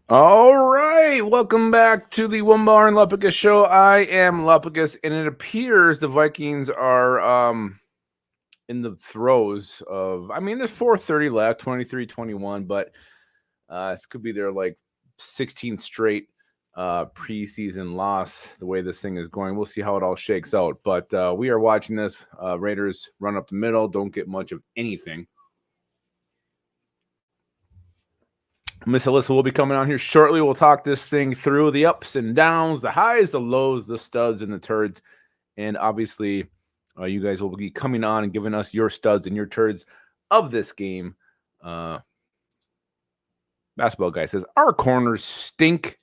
All right, welcome back to the Wumbar and Lupagus show. I am Lupagus, and it appears the Vikings are in the throes of. I mean, there's 4:30 left, 23-21, but this could be their like 16th straight preseason loss. The way this thing is going, we'll see how it all shakes out. But we are watching this. Raiders run up the middle, don't get much of anything. Miss Alissa will be coming on here shortly. We'll talk this thing through the ups and downs, the highs, the lows, the studs, and the turds. And obviously, you guys will be coming on and giving us your studs and your turds of this game. Basketball guy says, our corners stink.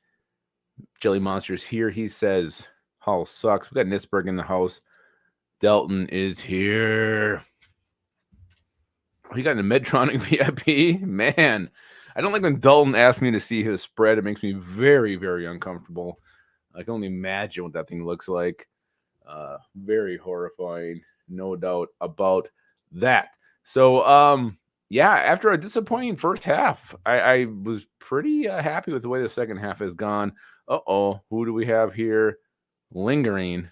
Jelly Monster's here. He says, Hall sucks. We got Nitzberg in the house. Delton is here. He got in the Medtronic VIP. Man. I don't like when Dalton asks me to see his spread. It makes me very, very uncomfortable. I can only imagine what that thing looks like. Very horrifying, no doubt about that. So, yeah, after a disappointing first half, I was pretty happy with the way the second half has gone. Uh-oh, who do we have here lingering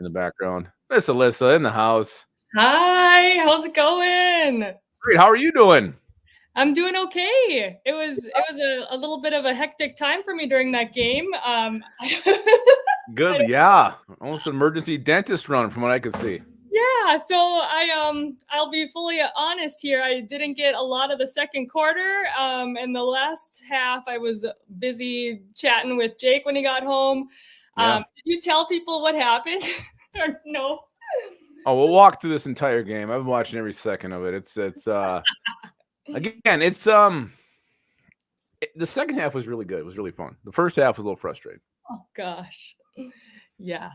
in the background? Miss Alissa in the house. Hi, how's it going? Great, how are you doing? I'm doing okay. It was a little bit of a hectic time for me during that game. Good, yeah. Almost an emergency dentist run from what I could see. Yeah, so I'll be fully honest here. I didn't get a lot of the second quarter. And the last half I was busy chatting with Jake when he got home. Yeah. Did you tell people what happened? Or no? Oh, we'll walk through this entire game. I've been watching every second of it. It's again, it's the second half was really good. It was really fun. The first half was a little frustrating. Oh gosh. Yeah.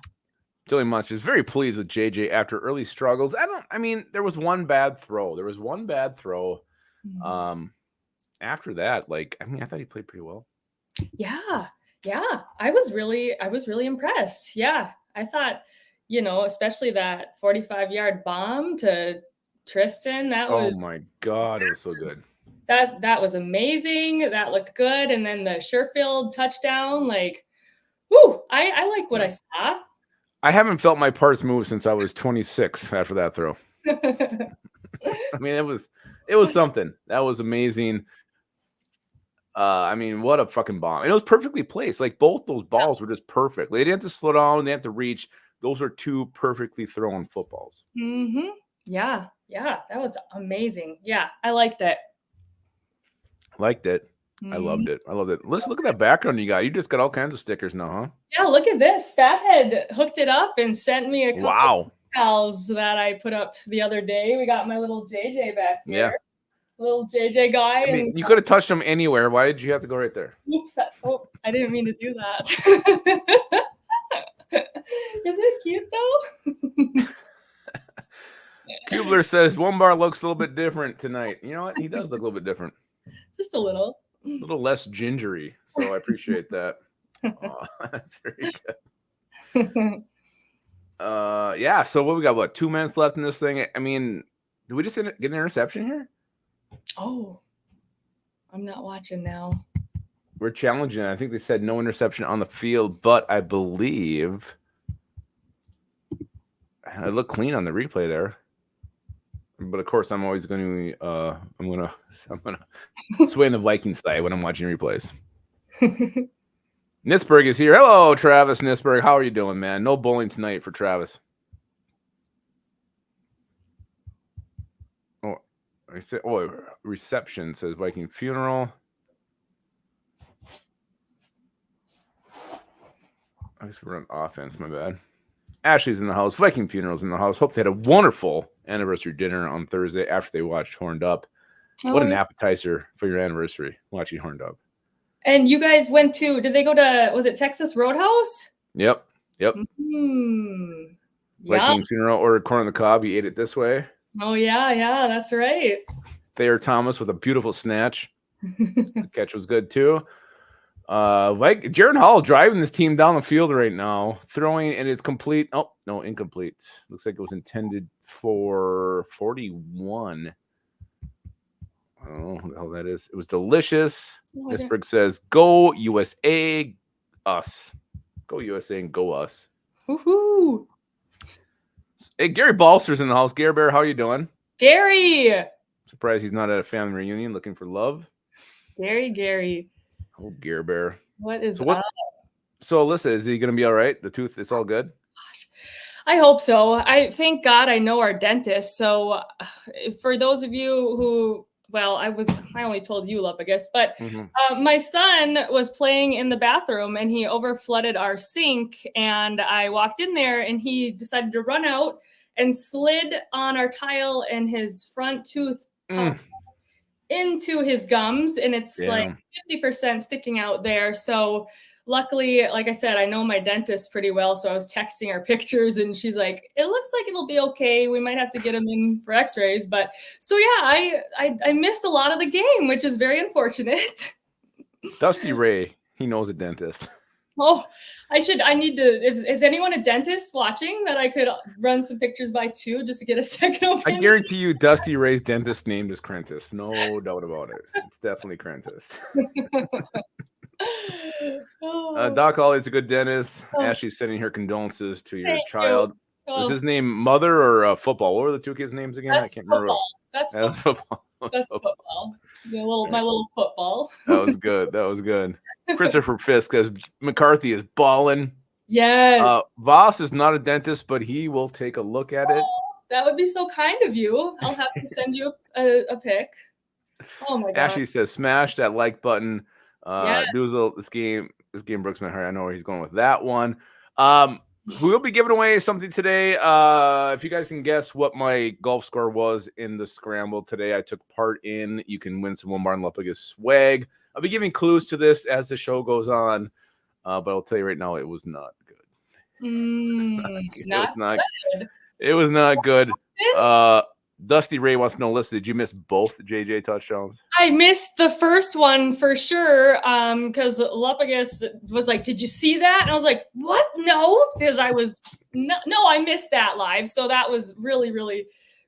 Joey Munch is very pleased with JJ after early struggles. I mean, there was one bad throw. After that, I thought he played pretty well. Yeah. I was really impressed. Yeah. I thought, especially that 45-yard bomb to Tristan, Oh my God, it was so good. That was amazing. That looked good. And then the Sherfield touchdown, whoo, I like what I saw. I haven't felt my parts move since I was 26 after that throw. I mean, it was something. That was amazing. I mean, what a fucking bomb. And it was perfectly placed. Like, both those balls were just perfect. They didn't have to slow down. They didn't have to reach. Those are two perfectly thrown footballs. Mm-hmm. Yeah. That was amazing. Yeah, I liked it. I loved it. Let's look at that background you got. You just got all kinds of stickers now, huh? Yeah, look at this. Fathead hooked it up and sent me a couple Wow. pals that I put up the other day. We got my little JJ back here. Yeah. Little JJ guy. I mean, you could have touched him anywhere. Why did you have to go right there? Oops. I didn't mean to do that. Is it cute though? Kubler says Wumbar looks a little bit different tonight. You know what? He does look a little bit different. Just a little. A little less gingery. So I appreciate that. Oh, that's very good. Yeah. So what we got? What, 2 minutes left in this thing? I mean, did we just get an interception here? Oh, I'm not watching now. We're challenging. I think they said no interception on the field, but I believe it looked clean on the replay there. But of course, I'm always going to I'm gonna sway on the Vikings side when I'm watching replays. Nitzberg is here. Hello, Travis Nitzberg. How are you doing, man? No bowling tonight for Travis. Reception says Viking funeral. I guess we're on offense. My bad. Ashley's in the house. Viking funeral's in the house. Hope they had a wonderful anniversary dinner on Thursday after they watched Horned Up. What an appetizer for your anniversary, watching Horned Up. And you guys went to, did they go to, was it Texas Roadhouse? Yep. Mm-hmm. Viking funeral, ordered corn on the cob. He ate it this way. Oh, yeah, that's right. Thayer Thomas with a beautiful snatch. The catch was good, too. Jaron Hall driving this team down the field right now, throwing, and it's complete. Oh, no, incomplete. Looks like it was intended for 41. I don't know who the hell that is. It was delicious. Nisberg says, "Go USA, us. Go USA and go us." Woohoo! Hey, Gary Balster's in the house. Gary Bear, how you doing? Gary. Surprised he's not at a family reunion looking for love. Gary. Oh, Gary Bear. What is up? So, Alyssa, is he going to be all right? The tooth, it's all good? Gosh. I hope so. I thank God I know our dentist. So, for those of you who, well, I only told you, Lupagus, but my son was playing in the bathroom and he overflooded our sink. And I walked in there and he decided to run out and slid on our tile, and his front tooth popped into his gums, and it's like 50% sticking out there. So luckily, like I said, I know my dentist pretty well. So I was texting her pictures and she's like, it looks like it'll be okay. We might have to get him in for x-rays. But so yeah, I missed a lot of the game, which is very unfortunate. Dusty Ray, he knows a dentist. Oh, I need to, is anyone a dentist watching that I could run some pictures by too, just to get a second opinion? I guarantee you Dusty Ray's dentist name is Crentis. No doubt about it. It's definitely Crentis. Doc Ollie's a good dentist. Ashley's sending her condolences to your child. Was his name Mother or football? What were the two kids' names again? I can't remember. That's football. That's football. My little football. That was good. That was good. Christopher Fisk says McCarthy is balling. Yes. Voss is not a dentist, but he will take a look at it. That would be so kind of you. I'll have to send you a pic. Oh my god. Ashley says, smash that like button. Doozle, this game breaks my heart. I know where he's going with that one. We will be giving away something today. If you guys can guess what my golf score was in the scramble today, I took part in. You can win some Barn Lupagus swag. I'll be giving clues to this as the show goes on, but I'll tell you right now, it was not good. It was not good. Dusty Ray wants to know, Alyssa, did you miss both JJ touchdowns? I missed the first one for sure, because Lupagus was like, did you see that? And I was like, what? No, because I missed that live. So that was really, really,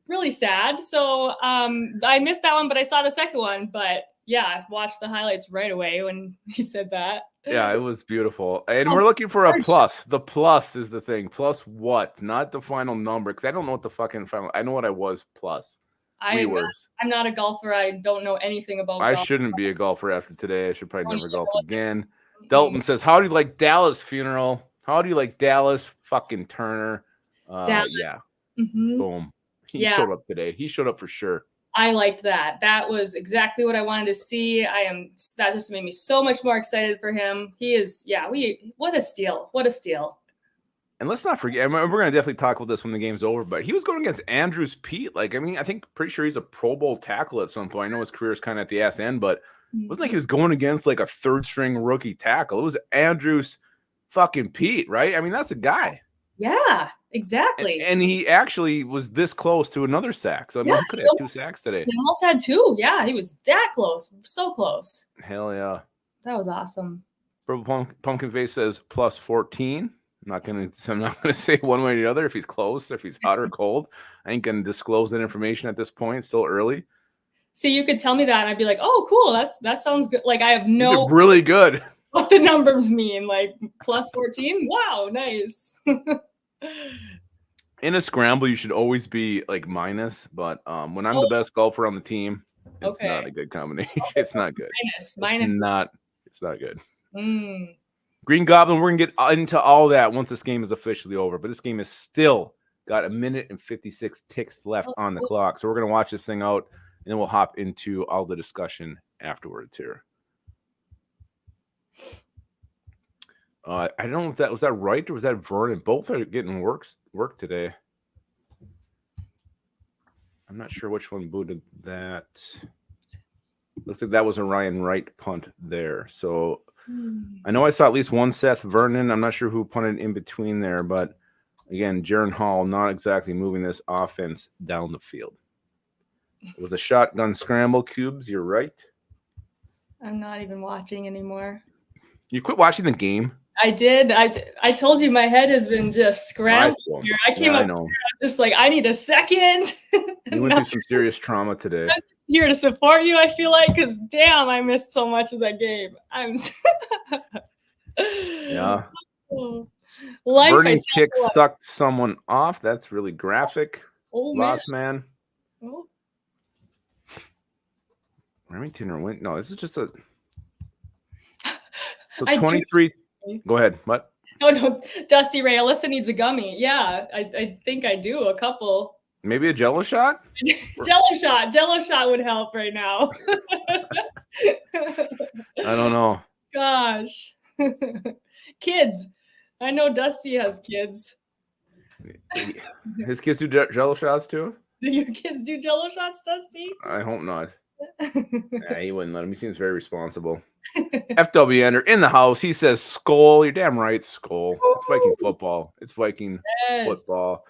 really sad. So I missed that one, but I saw the second one. But yeah, I watched the highlights right away when he said that. Yeah, it was beautiful. And we're looking for a plus. The plus is the thing. Plus what? Not the final number, because I don't know what the fucking final. I know what I was plus. I'm not a golfer. I don't know anything about golf. I shouldn't be a golfer after today. I should probably never golf again. Dalton says, how do you like Dallas funeral? How do you like Dallas fucking Turner? Dallas. Yeah. Boom. He showed up today. He showed up for sure. I liked that. That was exactly what I wanted to see. That just made me so much more excited for him. He is, what a steal. What a steal. And let's not forget, we're going to definitely talk about this when the game's over, but he was going against Andrews Pete. I think pretty sure he's a Pro Bowl tackle at some point. I know his career is kind of at the ass end, but it wasn't like he was going against like a third string rookie tackle. It was Andrews fucking Pete, right? I mean, that's a guy. Yeah. Exactly. And he actually was this close to another sack. So I mean, he could have 2 sacks today. He almost had 2. Yeah, he was that close. So close. Hell yeah. That was awesome. Purple Pumpkin Face says plus 14. I'm not gonna say one way or the other if he's close, if he's hot or cold. I ain't gonna disclose that information at this point. It's still early. See, you could tell me that and I'd be like, oh, cool. That sounds good. Like I have no really good what the numbers mean. Like plus 14. Wow, nice. In a scramble, you should always be like minus, but when I'm the best golfer on the team, it's not a good combination. It's not good. Minus. It's not good. Green Goblin, we're gonna get into all that once this game is officially over, but this game is still got 1 minute and 56 ticks left on the clock. So we're gonna watch this thing out and then we'll hop into all the discussion afterwards here. I don't know if that was right or was that Vernon. Both are getting work today. I'm not sure which one booted that. Looks like that was a Ryan Wright punt there. So I know I saw at least one Seth Vernon. I'm not sure who punted in between there, but again, Jaron Hall not exactly moving this offense down the field. It was a shotgun scramble, Cubes. You're right. I'm not even watching anymore. You quit watching the game? I did. I told you my head has been just scrambling here. I came up here, just like, I need a second. You went through some serious trauma today. here to support you, I feel like, because damn, I missed so much of that game. Yeah. Life, Burning chick sucked someone off. That's really graphic. Oh, Lost man. Oh. Remington or win? No, this is just a. So 23. Go ahead. What? No, Dusty Ray. Alissa needs a gummy. Yeah, I think I do. A couple. Maybe a Jello shot? Jello shot would help right now. I don't know. Gosh. Kids. I know Dusty has kids. His kids do Jello shots too? Do your kids do Jello shots, Dusty? I hope not. Nah, he wouldn't let him. He seems very responsible. FW Ender in the house. He says, Skull. You're damn right, Skull. It's Viking football. It's Viking football.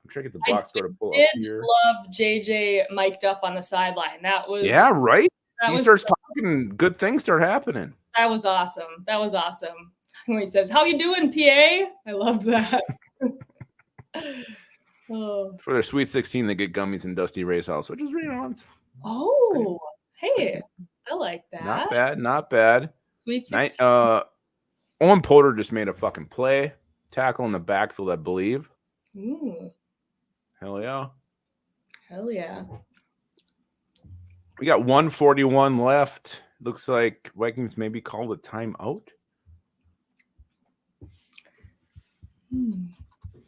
I'm trying to get the box score to pull up here. I love JJ mic'd up on the sideline. That was right. He starts talking. Good things start happening. That was awesome. That was awesome. When he says, "How you doing, PA?" I loved that. For their Sweet 16, they get gummies in Dusty Ray's house, which is really nice. Oh, hey, I like that. Not bad, not bad. Sweet 16. Owen Porter just made a fucking play. Tackle in the backfield, I believe. Ooh. Hell yeah. Hell yeah. We got 141 left. Looks like Vikings maybe called a timeout.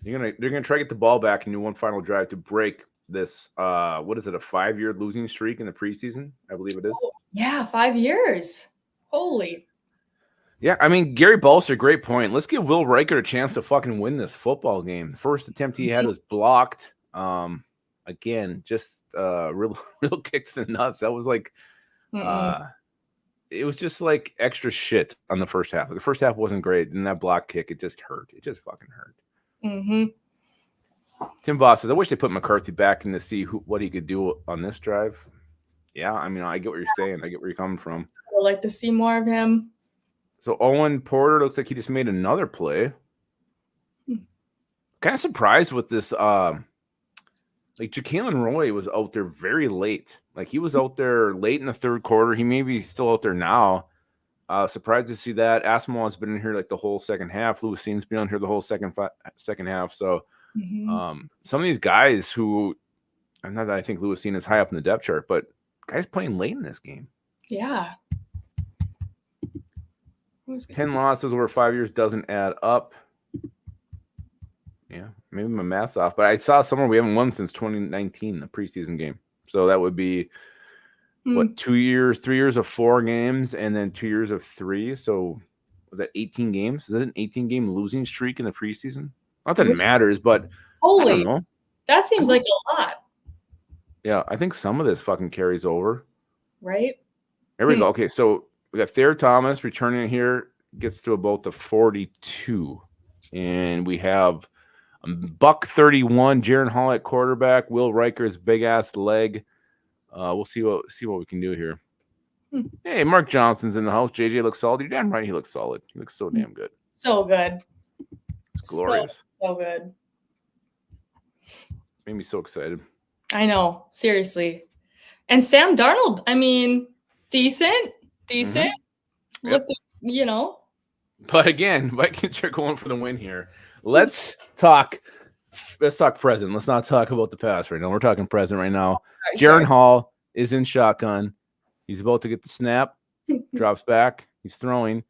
They're gonna try to get the ball back and do one final drive to break this. What is it? A 5-year losing streak in the preseason? I believe it is. Oh, yeah, 5 years. Holy. Yeah, I mean, Gary Balster, great point. Let's give Will Riker a chance to fucking win this football game. The first attempt he had was blocked. Again, just real kick to the nuts. That was like, it was just like extra shit on the first half. The first half wasn't great, and that block kick, it just hurt. It just fucking hurt. Tim Boss says, I wish they put McCarthy back in to see what he could do on this drive. Yeah, I mean, I get what you're saying. I get where you're coming from. I would like to see more of him. So Owen Porter looks like he just made another play. Kind of surprised with this. Like Ja'Kalen Roy was out there very late. Like he was out there late in the third quarter. He may be still out there now. Surprised to see that. Asamoah's been in here like the whole second half. Lewis's been on here the whole second half. So some of these guys who, not that I think Lewis is high up in the depth chart, but guys playing late in this game. Yeah. 10 losses over 5 years doesn't add up. Yeah, maybe my math's off, but I saw somewhere we haven't won since 2019, the preseason game. So that would be what, 2 years, 3 years of 4 games, and then 2 years of 3. So was that 18 games? Is that an 18-game losing streak in the preseason? Not that it matters, but holy, I don't know. That seems like a lot. Yeah, I think some of this fucking carries over. Right. There we go. Okay, so we got Thayer Thomas returning here, gets to about the 42, and we have Buck 31, Jaron Hall at quarterback, Will Riker's big ass leg. We'll see what we can do here. Hey, Mark Johnson's in the house. JJ looks solid. You're damn right, he looks solid. He looks so damn good. So good. It's glorious. So good. Made me so excited. I know, seriously. And Sam Darnold, I mean, decent. Yep. Look, you know. But again, Vikings are going for the win here. Let's talk present. Let's not talk about the past right now. We're talking present right now. Right, Jaron Hall is in shotgun. He's about to get the snap. Drops back. He's throwing.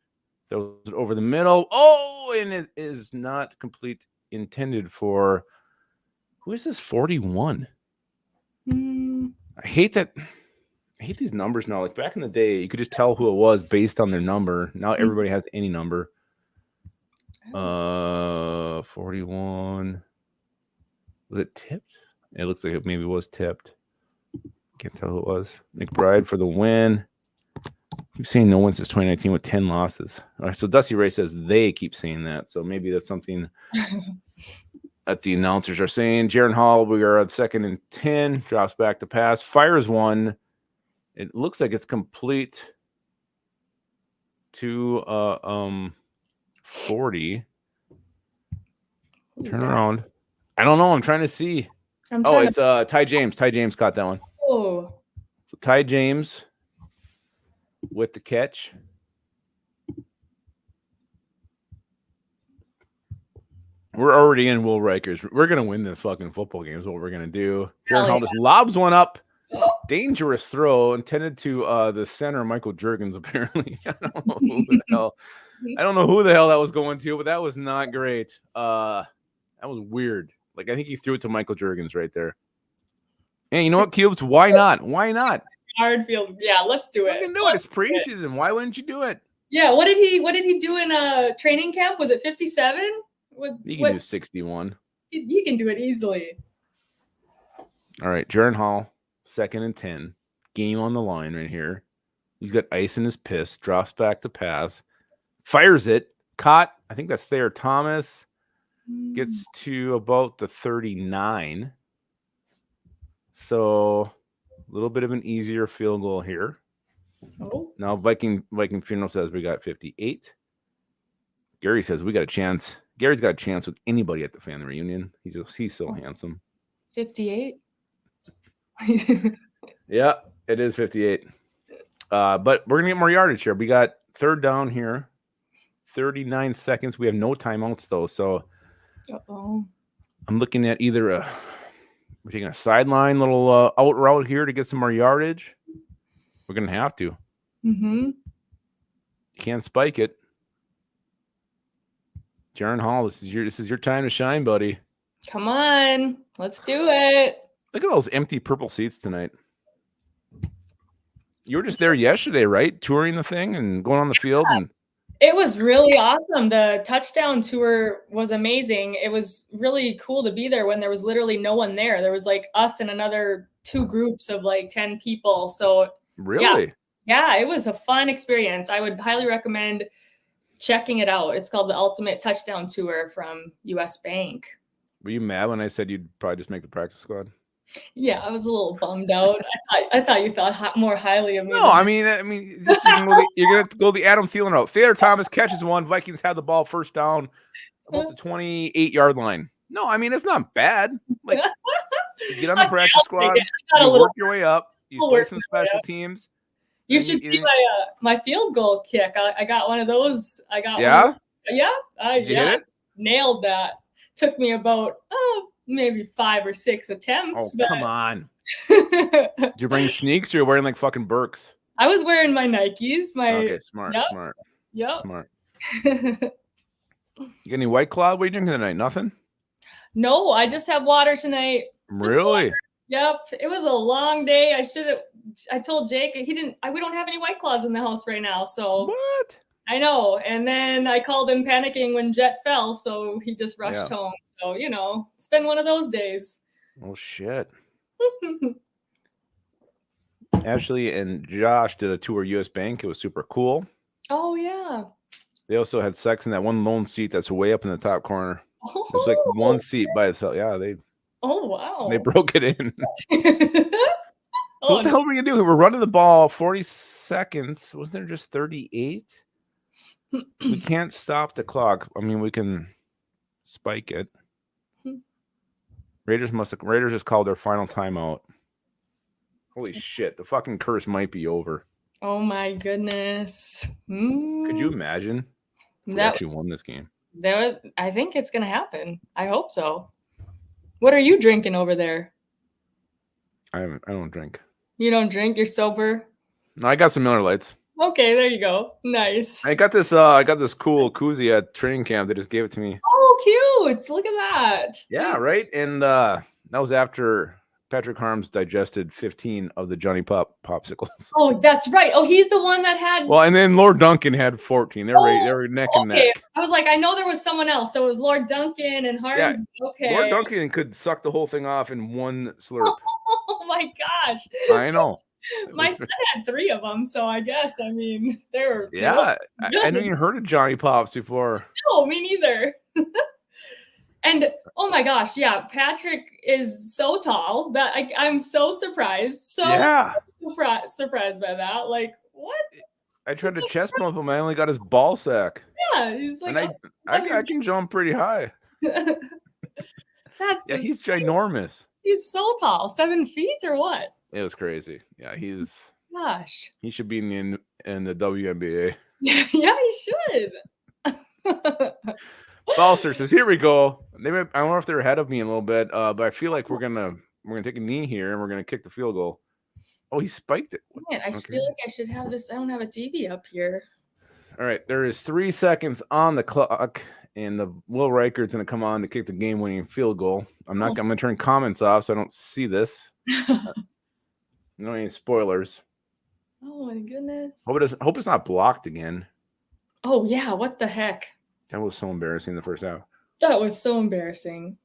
Throws it over the middle. Oh, and it is not complete. Intended for, who is this 41? I hate that. I hate these numbers now. Like back in the day, you could just tell who it was based on their number. Now everybody has any number. 41. Was it tipped? It looks like it maybe was tipped. Can't tell who it was. McBride for the win. Keep saying no one since 2019 with 10 losses. All right, so Dusty Ray says they keep saying that. So maybe that's something that the announcers are saying. Jaron Hall, we are at 2nd and 10. Drops back to pass. Fires one. It looks like it's complete to 40. Turn around. I don't know. I'm trying to see. It's Ty James. Ty James caught that one. Oh. So Ty James with the catch. We're already in Will Rikers. We're going to win this fucking football game is what we're going to do. Jaron Hall just lobs one up. Dangerous throw intended to the center, Michael Juergens, apparently. I don't know who the hell. I don't know who the hell that was going to, but that was not great. That was weird. Like, I think he threw it to Michael Juergens right there. And you know what, Cubes? Why not? Why not? Hard field. Yeah, let's do it. You can do it. It's preseason. Why wouldn't you do it? Yeah. What did he do in training camp? Was it 57? He can do 61. He can do it easily. All right, Jaron Hall, 2nd and 10. Game on the line right here. He's got ice in his piss. Drops back to pass. Fires it. Caught. I think that's Thayer Thomas. Gets to about the 39. So a little bit of an easier field goal here. Oh. Now Viking Funeral says we got 58. Gary says we got a chance. Gary's got a chance with anybody at the family reunion. He's so handsome. 58. Yeah, it is 58. But we're gonna get more yardage here. We got 3rd down here. 39 seconds. We have no timeouts though, so I'm looking at either we're taking a sideline little out route here to get some more yardage. We're gonna have to. Mm-hmm. Can't spike it. Jaron Hall, this is your time to shine, buddy. Come on, let's do it. Look at those empty purple seats tonight. You were just there yesterday, right? Touring the thing and going on the field. And it was really awesome. The touchdown tour was amazing. It was really cool to be there when there was literally no one there. There was like us and another 2 groups of like 10 people. So really? Yeah, it was a fun experience. I would highly recommend checking it out. It's called the Ultimate Touchdown Tour from US Bank. Were you mad when I said you'd probably just make the practice squad? Yeah, I was a little bummed out. I thought you thought more highly of me. No, I mean, you're going to go the Adam Thielen route. Thayer Thomas catches one. Vikings have the ball 1st down about the 28-yard line. No, I mean, it's not bad. Like, you get on the practice squad, you work your way up, you play some special teams. You should see my field goal kick. I got one of those. I got one. Yeah, nailed that. Took me about maybe 5 or 6 attempts. Oh, come on. Did you bring sneaks or you're wearing like fucking Birks? I was wearing my Nikes. Okay, smart. Yep. Smart. You got any White Claw? What are you drinking tonight? Nothing? No, I just have water tonight. Really? Yep. It was a long day. I told Jake we don't have any White Claws in the house right now. So what? I know. And then I called him panicking when Jet fell. So he just rushed home. So, it's been one of those days. Oh, shit. Ashley and Josh did a tour US Bank. It was super cool. Oh, yeah. They also had sex in that one lone seat that's way up in the top corner. Oh. There's like one seat by itself. Yeah, Oh, wow. They broke it in. So what the hell were we going to do? We're running the ball 40 seconds. Wasn't there just 38? We can't stop the clock. I mean, we can spike it. Raiders just called their final timeout. Holy shit. The fucking curse might be over. Oh, my goodness. Could you imagine if we actually won this game? I think it's going to happen. I hope so. What are you drinking over there? I don't drink. You don't drink? You're sober? No, I got some Miller Lights. Okay, there you go. Nice. I got this cool koozie at training camp. They just gave it to me. Oh, cute. Look at that. Yeah, right? And that was after Patrick Harms digested 15 of the Johnny Pop popsicles. Oh, that's right. Oh, he's the one that had. Well, and then Lord Duncan had 14. They were neck and neck. I was like, I know there was someone else. So it was Lord Duncan and Harms. Yeah. Okay. Lord Duncan could suck the whole thing off in one slurp. Oh my gosh. I know. My son had 3 of them, so I guess they were. Yeah, I hadn't even heard of Johnny Pops before. No, me neither. And oh my gosh, yeah, Patrick is so tall that I'm so surprised. So surprised by that. Like, what? I tried to chest bump him. I only got his ball sack. Yeah, he's like, and I can jump pretty high. He's ginormous. He's so tall. 7 feet or what? It was crazy. Yeah, he Gosh. should be in the WNBA. Yeah, he should. Balster says, "Here we go." I don't know if they're ahead of me a little bit, but I feel like we're gonna take a knee here and we're gonna kick the field goal. Oh, he spiked it. Man, I feel like I should have this. I don't have a TV up here. All right, there is 3 seconds on the clock, and the Will Reichard's going to come on to kick the game-winning field goal. I'm going to turn comments off so I don't see this. No any spoilers. Oh my goodness. Hope it's not blocked again. Oh yeah, what the heck? That was so embarrassing in the first half. That was so embarrassing.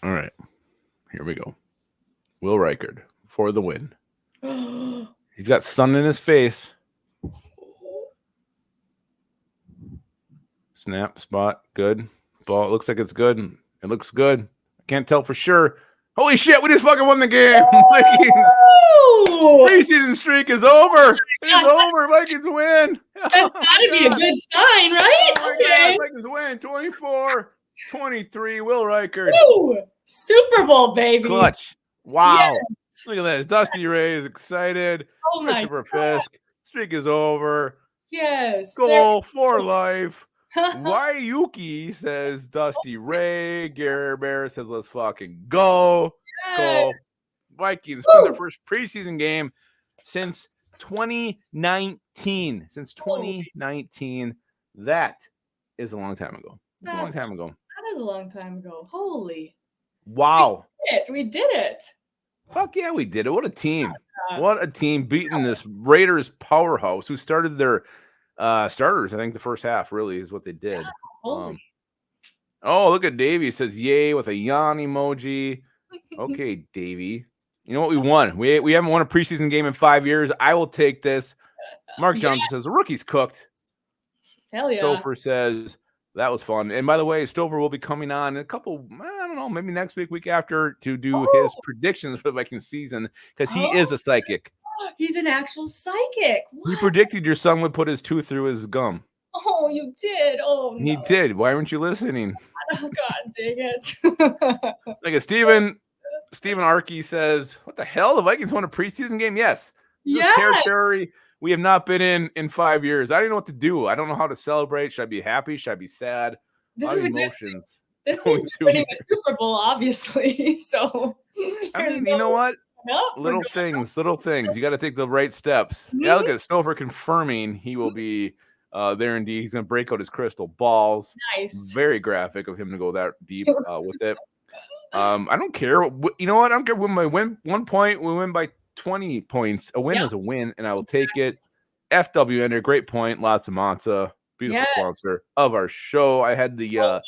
All right, here we go. Will Reichard for the win. He's got sun in his face. Snap, spot, good. Ball, it looks like it's good. It looks good. I can't tell for sure. Holy shit, we just fucking won the game. Vikings preseason streak is over. It's over. Vikings win. That's gotta be a good sign, right? Oh my God, Vikings win. 24-23. Will Reichard. Woo! Super Bowl, baby. Clutch. Wow. Yes. Look at this. Dusty Ray is excited. Oh my Christopher Fisk. Streak is over. Yes. Goal for life. Wayuki says Dusty Ray. Gary Bear says let's fucking go. Skull. Vikings win their first preseason game since 2019. Since 2019. That is a long time ago. That's a long time ago. That is a long time ago. Holy. Wow. We did it. Fuck yeah, we did it. What a team. What a team beating this Raiders powerhouse who started their starters, I think the first half really is what they did. Oh, look at Davey. It says yay with a yawn emoji. Okay, Davey. You know what? We won. We haven't won a preseason game in 5 years. I will take this. Mark Johnson says the rookie's cooked. Hell yeah. Stouffer says that was fun. And by the way, Stouffer will be coming on in a couple, I don't know, maybe next week after to do his predictions for the Vikings season because he is a psychic. He's an actual psychic. What? He predicted your son would put his tooth through his gum. Oh, you did. Oh, no. He did. Why weren't you listening? Oh, God dang it. Like a Steven Arkey says, what the hell? The Vikings won a preseason game? Yes. This territory we have not been in 5 years. I don't know what to do. I don't know how to celebrate. Should I be happy? Should I be sad? This is emotions. This means winning the Super Bowl, obviously. So I mean, you know what? Little things. You got to take the right steps. Yeah, look at Stouffer confirming he will be there indeed. He's going to break out his crystal balls. Nice. Very graphic of him to go that deep with it. I don't care. You know what? I don't care when we win 1 point. We win by 20 points. A win is a win, and I will take it. FWN, great point. Lots of Monza. Beautiful sponsor of our show. I had the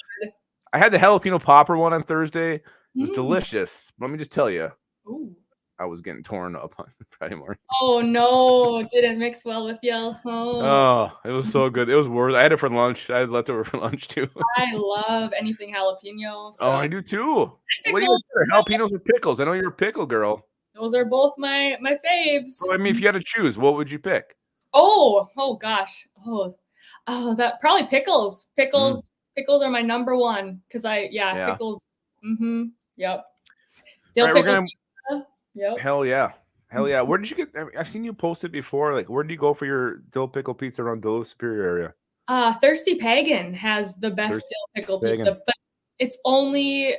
jalapeno popper one on Thursday. It was delicious. Let me just tell you. Ooh. I was getting torn up on Friday morning. Oh no, didn't mix well with you. Oh, it was so good. It was worth it. I had it for lunch. I had leftover for lunch too. I love anything jalapeno. So. Oh, I do too. What do you prefer, jalapenos or pickles? I know you're a pickle girl. Those are both my faves. So, I mean, if you had to choose, what would you pick? Oh gosh. Oh, that probably pickles. Pickles are my number one because pickles. Mm-hmm. Yep. Dill pickle. Yep. Hell yeah. Where did you get? I've seen you post it before. Like, where did you go for your dill pickle pizza around Duluth Superior area? Thirsty Pagan has the best dill pickle pizza, but it's only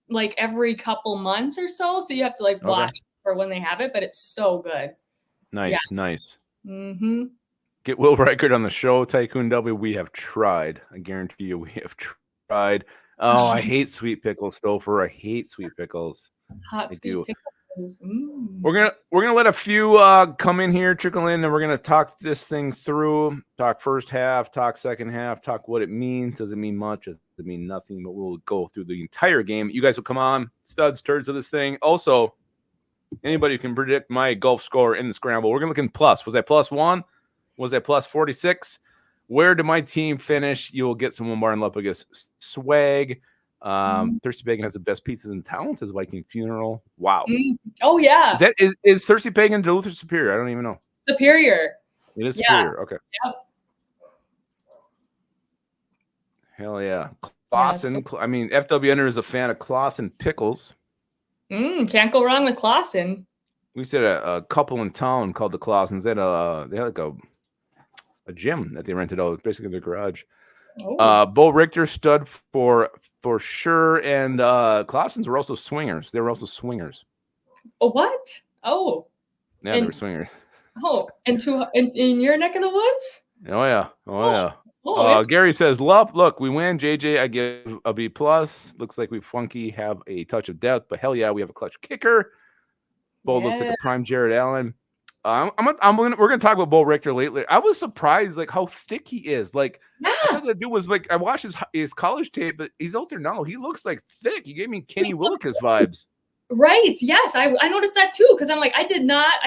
like every couple months or so. So you have to watch for when they have it, but it's so good. Nice. Mm-hmm. Get Will Reichard on the show, Tycoon W. We have tried. I guarantee you we have tried. Oh, I hate sweet pickles, Stouffer. I hate sweet pickles. Hot sweet pickles. We're gonna let a few come in here, trickle in, and we're gonna talk this thing through. Talk first half, talk second half, talk what it means. Does it mean much? Does it mean nothing? But we'll go through the entire game. You guys will come on, studs, turds of this thing. Also, anybody can predict my golf score in the scramble. We're gonna look in plus. Was I +1? Was I +46? Where did my team finish? You will get some Wombar and Lupagus swag. Thirsty Pagan has the best pizzas in town. Says Viking Funeral. Wow. Oh yeah. Is Thirsty Pagan Duluth or Superior? I don't even know. Superior. It is Superior. Okay. Yep. Hell yeah. Clausen. I mean, FWN is a fan of Clausen pickles. Can't go wrong with Clausen. We said a couple in town called the Clausens. They had like a gym that they rented out, basically their garage. Oh. Bo Richter stud for sure, and Clausens were also swingers. They were also swingers. Oh, what? Oh. Yeah, they were swingers. Oh, in your neck of the woods? Oh yeah. Oh yeah. Oh, Gary says, look, we win. JJ, I give a B plus. Looks like we funky have a touch of depth, but hell yeah, we have a clutch kicker. Bo looks like a prime Jared Allen. We're gonna talk about Bo Richter lately. I was surprised like how thick he is. Like I thought that dude was like, I watched his college tape, but he's out there now. He looks like thick. He gave me Kenny Willekes vibes. Right. Yes, I noticed that too, because I'm like, I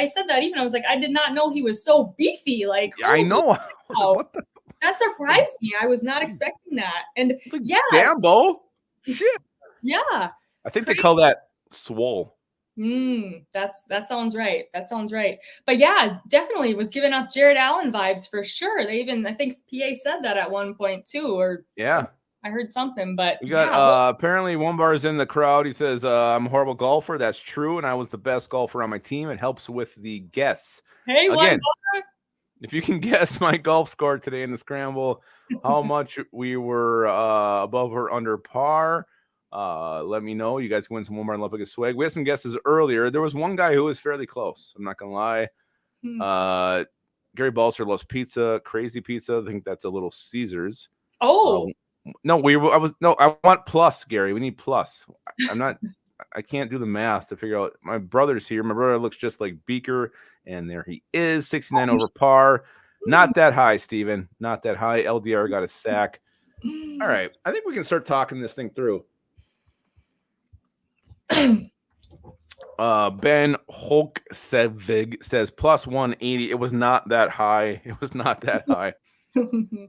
said that even. I was like, I did not know he was so beefy. Like, yeah, I know. I was like, what the? That surprised me. I was not expecting that. And like, damn, Bo. Shit. Yeah. I think they call that swole. That sounds right. That sounds right. But yeah, definitely was giving off Jared Allen vibes for sure. They even, I think PA said that at one point too, or yeah. I heard something, but we got apparently one bar is in the crowd. He says, I'm a horrible golfer. That's true. And I was the best golfer on my team. It helps with the guess. Hey, again, if you can guess my golf score today in the scramble, how much we were above or under par, let me know. You guys can win some Walmart and Lupagus swag. We had some guesses earlier. There was one guy who was fairly close. I'm not gonna lie. Gary Balser loves pizza, crazy pizza. I think that's a Little Caesars. Oh. No, I want plus, Gary. We need plus. I can't do the math to figure out. My brother's here. My brother looks just like Beaker, and there he is, 69 over par. Not that high, Steven. Not that high. LDR got a sack. All right. I think we can start talking this thing through. Ben Holksevig says plus 180. It was not that high. It was not that high.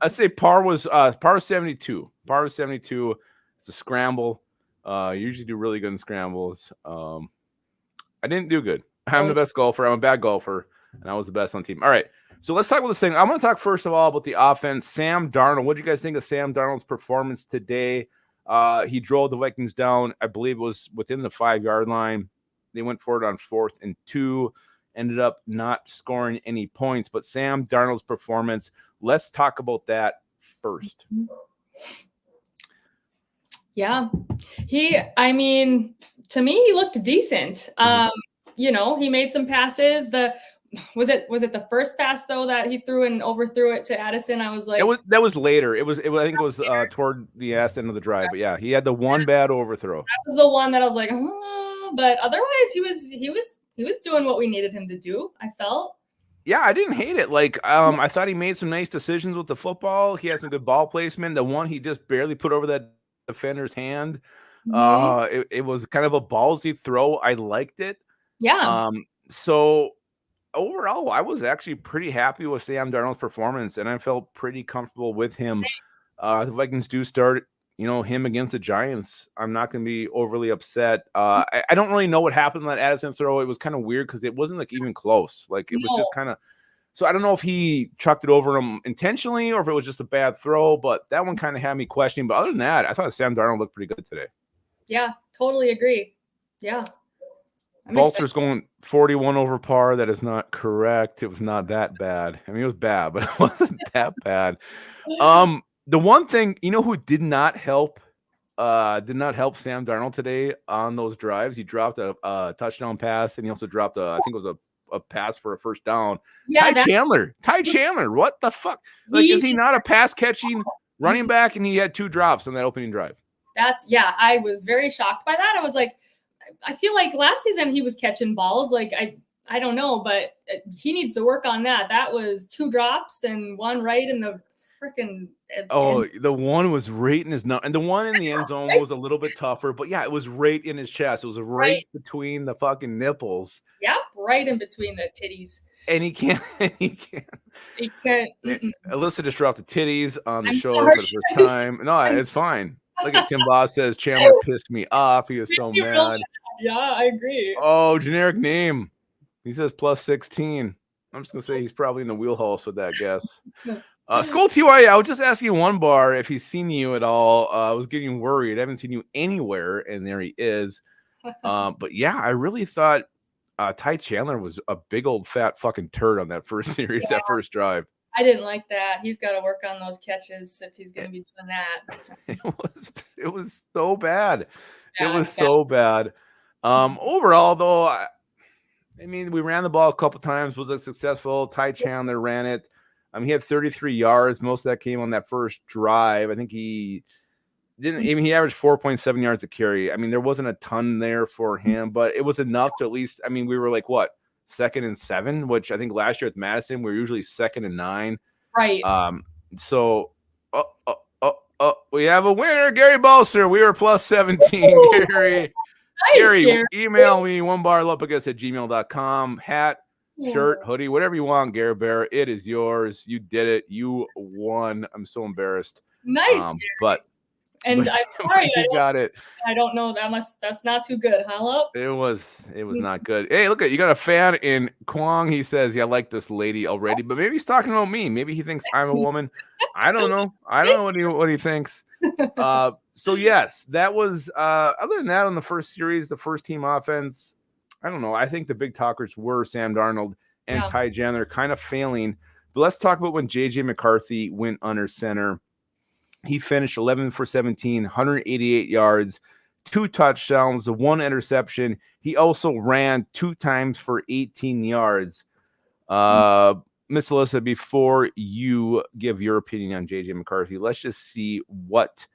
I'd say par was 72. Par was 72. It's a scramble. Usually do really good in scrambles. I didn't do good. I'm the best golfer. I'm a bad golfer, and I was the best on the team. All right. So let's talk about this thing. I'm going to talk first of all about the offense. Sam Darnold. What do you guys think of Sam Darnold's performance today? He drove the Vikings down. I believe it was within the 5-yard line. They went for it on 4th and 2. Ended up not scoring any points. But Sam Darnold's performance, let's talk about that first. Yeah. I mean, to me, he looked decent. You know, he made some passes. Was it the first pass though that he threw and overthrew it to Addison? I was like, that was later. I think it was toward the end of the drive. But yeah, he had the one bad overthrow. That was the one that I was like, but otherwise he was doing what we needed him to do, I felt. Yeah, I didn't hate it. Like, I thought he made some nice decisions with the football. He had some good ball placement. The one he just barely put over that defender's hand. It was kind of a ballsy throw. I liked it. Yeah. So overall, I was actually pretty happy with Sam Darnold's performance, and I felt pretty comfortable with him. The Vikings do start, him against the Giants. I'm not going to be overly upset. I don't really know what happened on that Addison throw. It was kind of weird because it wasn't like even close. Like it was just kind of. So I don't know if he chucked it over him intentionally or if it was just a bad throw, but that one kind of had me questioning. But other than that, I thought Sam Darnold looked pretty good today. Yeah, totally agree. Yeah. Balser's going 41 over par. That is not correct. It was not that bad. I mean, it was bad, but it wasn't that bad. The one thing, who did not help Sam Darnold today on those drives? He dropped a touchdown pass, and he also dropped I think it was a pass for a first down. Yeah, Ty Chandler. What the fuck? Like, is he not a pass catching running back? And he had 2 drops on that opening drive. I was very shocked by that. I was like, I feel like last season he was catching balls. Like, I don't know, but he needs to work on that. That was 2 drops and one right in the freaking. The one was right in his nut, and the one in the end zone was a little bit tougher. But yeah, it was right in his chest. It was right between the fucking nipples. Yep, right in between the titties. And he can't. Alissa just dropped the titties on the show for the first time. No, it's fine. Look at Tim Boss says Chandler pissed me off. He was so mad. Yeah, I agree. Oh, generic name. He says plus 16. I'm just gonna say he's probably in the wheelhouse with that guess. Skull TY, I was just asking one bar if he's seen you at all. I was getting worried. I haven't seen you anywhere, and there he is. But yeah, I really thought Ty Chandler was a big old fat fucking turd on that first series, Yeah. that first drive. I didn't like that. He's got to work on those catches if he's going to be doing that. It was so bad. It Yeah, was so bad. Overall, though, I mean, we ran the ball a couple times. Was it successful? Ty Chandler ran it. He had 33 yards. Most of that came on that first drive. I think he didn't even. He averaged 4.7 yards a carry. I mean, there wasn't a ton there for him, but it was enough to at least. I mean, we were like what, 2nd and 7, which I think last year with Madison we were usually 2nd and 9. Right. So, we have a winner, Gary Bolster. We were plus 17, Gary. Nice, Gary, email me onebarlupagus@gmail.com. Hat, shirt, hoodie, whatever you want, Gary Bear. It is yours. You did it. You won. I'm so embarrassed. Nice, but I'm sorry, you got it. I don't know. That's not too good, huh, Lup? It was not good. Hey, look at you got a fan in Kwong. He says, "Yeah, I like this lady already," but maybe he's talking about me. Maybe he thinks I'm a woman. I don't know. I don't know what he thinks. So yes, that was other than that on the first series, the first team offense. I don't know. I think the big talkers were Sam Darnold and Ty Chandler kind of failing. But let's talk about when JJ McCarthy went under center. He finished 11 for 17, 188 yards, 2 touchdowns, 1 interception. He also ran 2 times for 18 yards. Miss Alissa, before you give your opinion on JJ McCarthy, let's just see what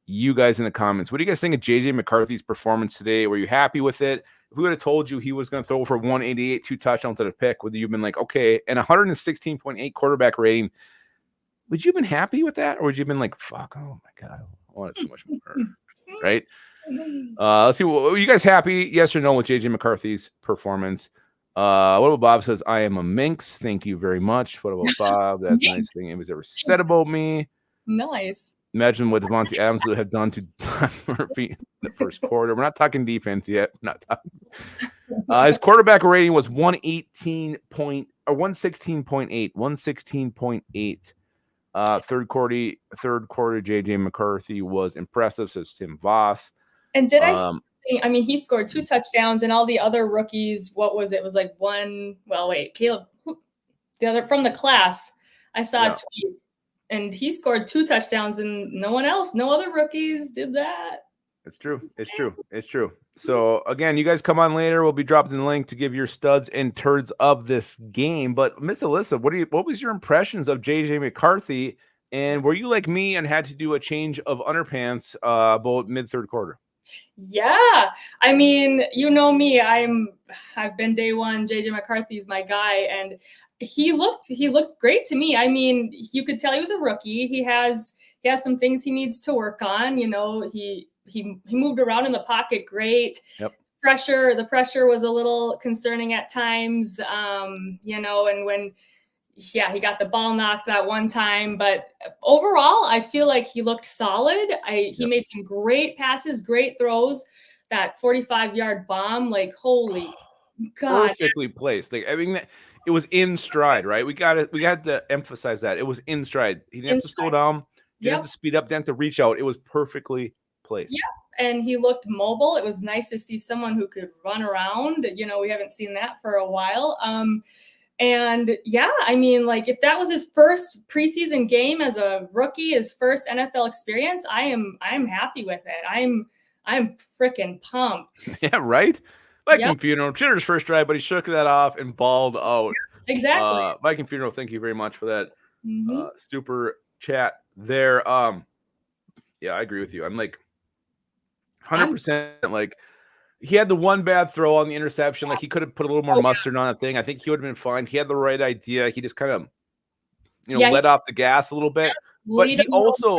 you guys in the comments. What do you guys think of JJ McCarthy's performance today? Were you happy with it? If we would have told you he was going to throw for 188, 2 touchdowns at a pick, would you have been like, okay, and 116.8 quarterback rating? Would you have been happy with that? Or would you have been like, fuck, oh my God, I wanted so much more, right? Let's see. Were you guys happy, yes or no, with JJ McCarthy's performance? What about Bob says, I am a minx. Thank you very much. What about Bob? That's the nice thing anybody's ever said about me. Nice. Imagine what Devontae Adams would have done to Don Murphy in the first quarter. We're not talking defense yet. We're not talking. His quarterback rating was 116.8. 116.8. Third quarter, JJ McCarthy was impressive, says Tim Voss. And did I mean, he scored 2 touchdowns, and all the other rookies, what was it? It was like one. Well, wait, Caleb, the other from the class. I saw a tweet, and he scored 2 touchdowns, and no other rookies did that. It's true. It's true. It's true. So again, you guys come on later. We'll be dropping the link to give your studs and turds of this game. But Miss Alissa, what was your impressions of JJ McCarthy? And were you like me and had to do a change of underpants about mid-third quarter? Yeah. I mean, you know me, I've been day one. JJ McCarthy's my guy, and he looked great to me. I mean, you could tell he was a rookie. He has some things he needs to work on. You know, he moved around in the pocket great. Yep. The pressure was a little concerning at times. You know, and when he got the ball knocked that one time, but overall, I feel like he looked solid. He made some great passes, great throws. That 45-yard bomb, like, holy God. Perfectly placed. Like, I mean, it was in stride, right? We got to emphasize that. It was in stride. He didn't have to slow down, didn't have to speed up, didn't have to reach out. It was perfectly placed. Yeah. And he looked mobile. It was nice to see someone who could run around. You know, we haven't seen that for a while. And yeah, I mean, like, if that was his first preseason game as a rookie, his first NFL experience, I am happy with it. I'm freaking pumped. Yeah, right. Viking Funeral, Chitter's first drive, but he shook that off and balled out. Exactly. Viking Funeral, thank you very much for that Mm-hmm. super chat there. Yeah, I agree with you. I'm like 100%. Like, he had the one bad throw on the interception. Like, he could have put a little more mustard on that thing. I think he would have been fine. He had the right idea. He just kind of, let off the gas a little bit. But he also,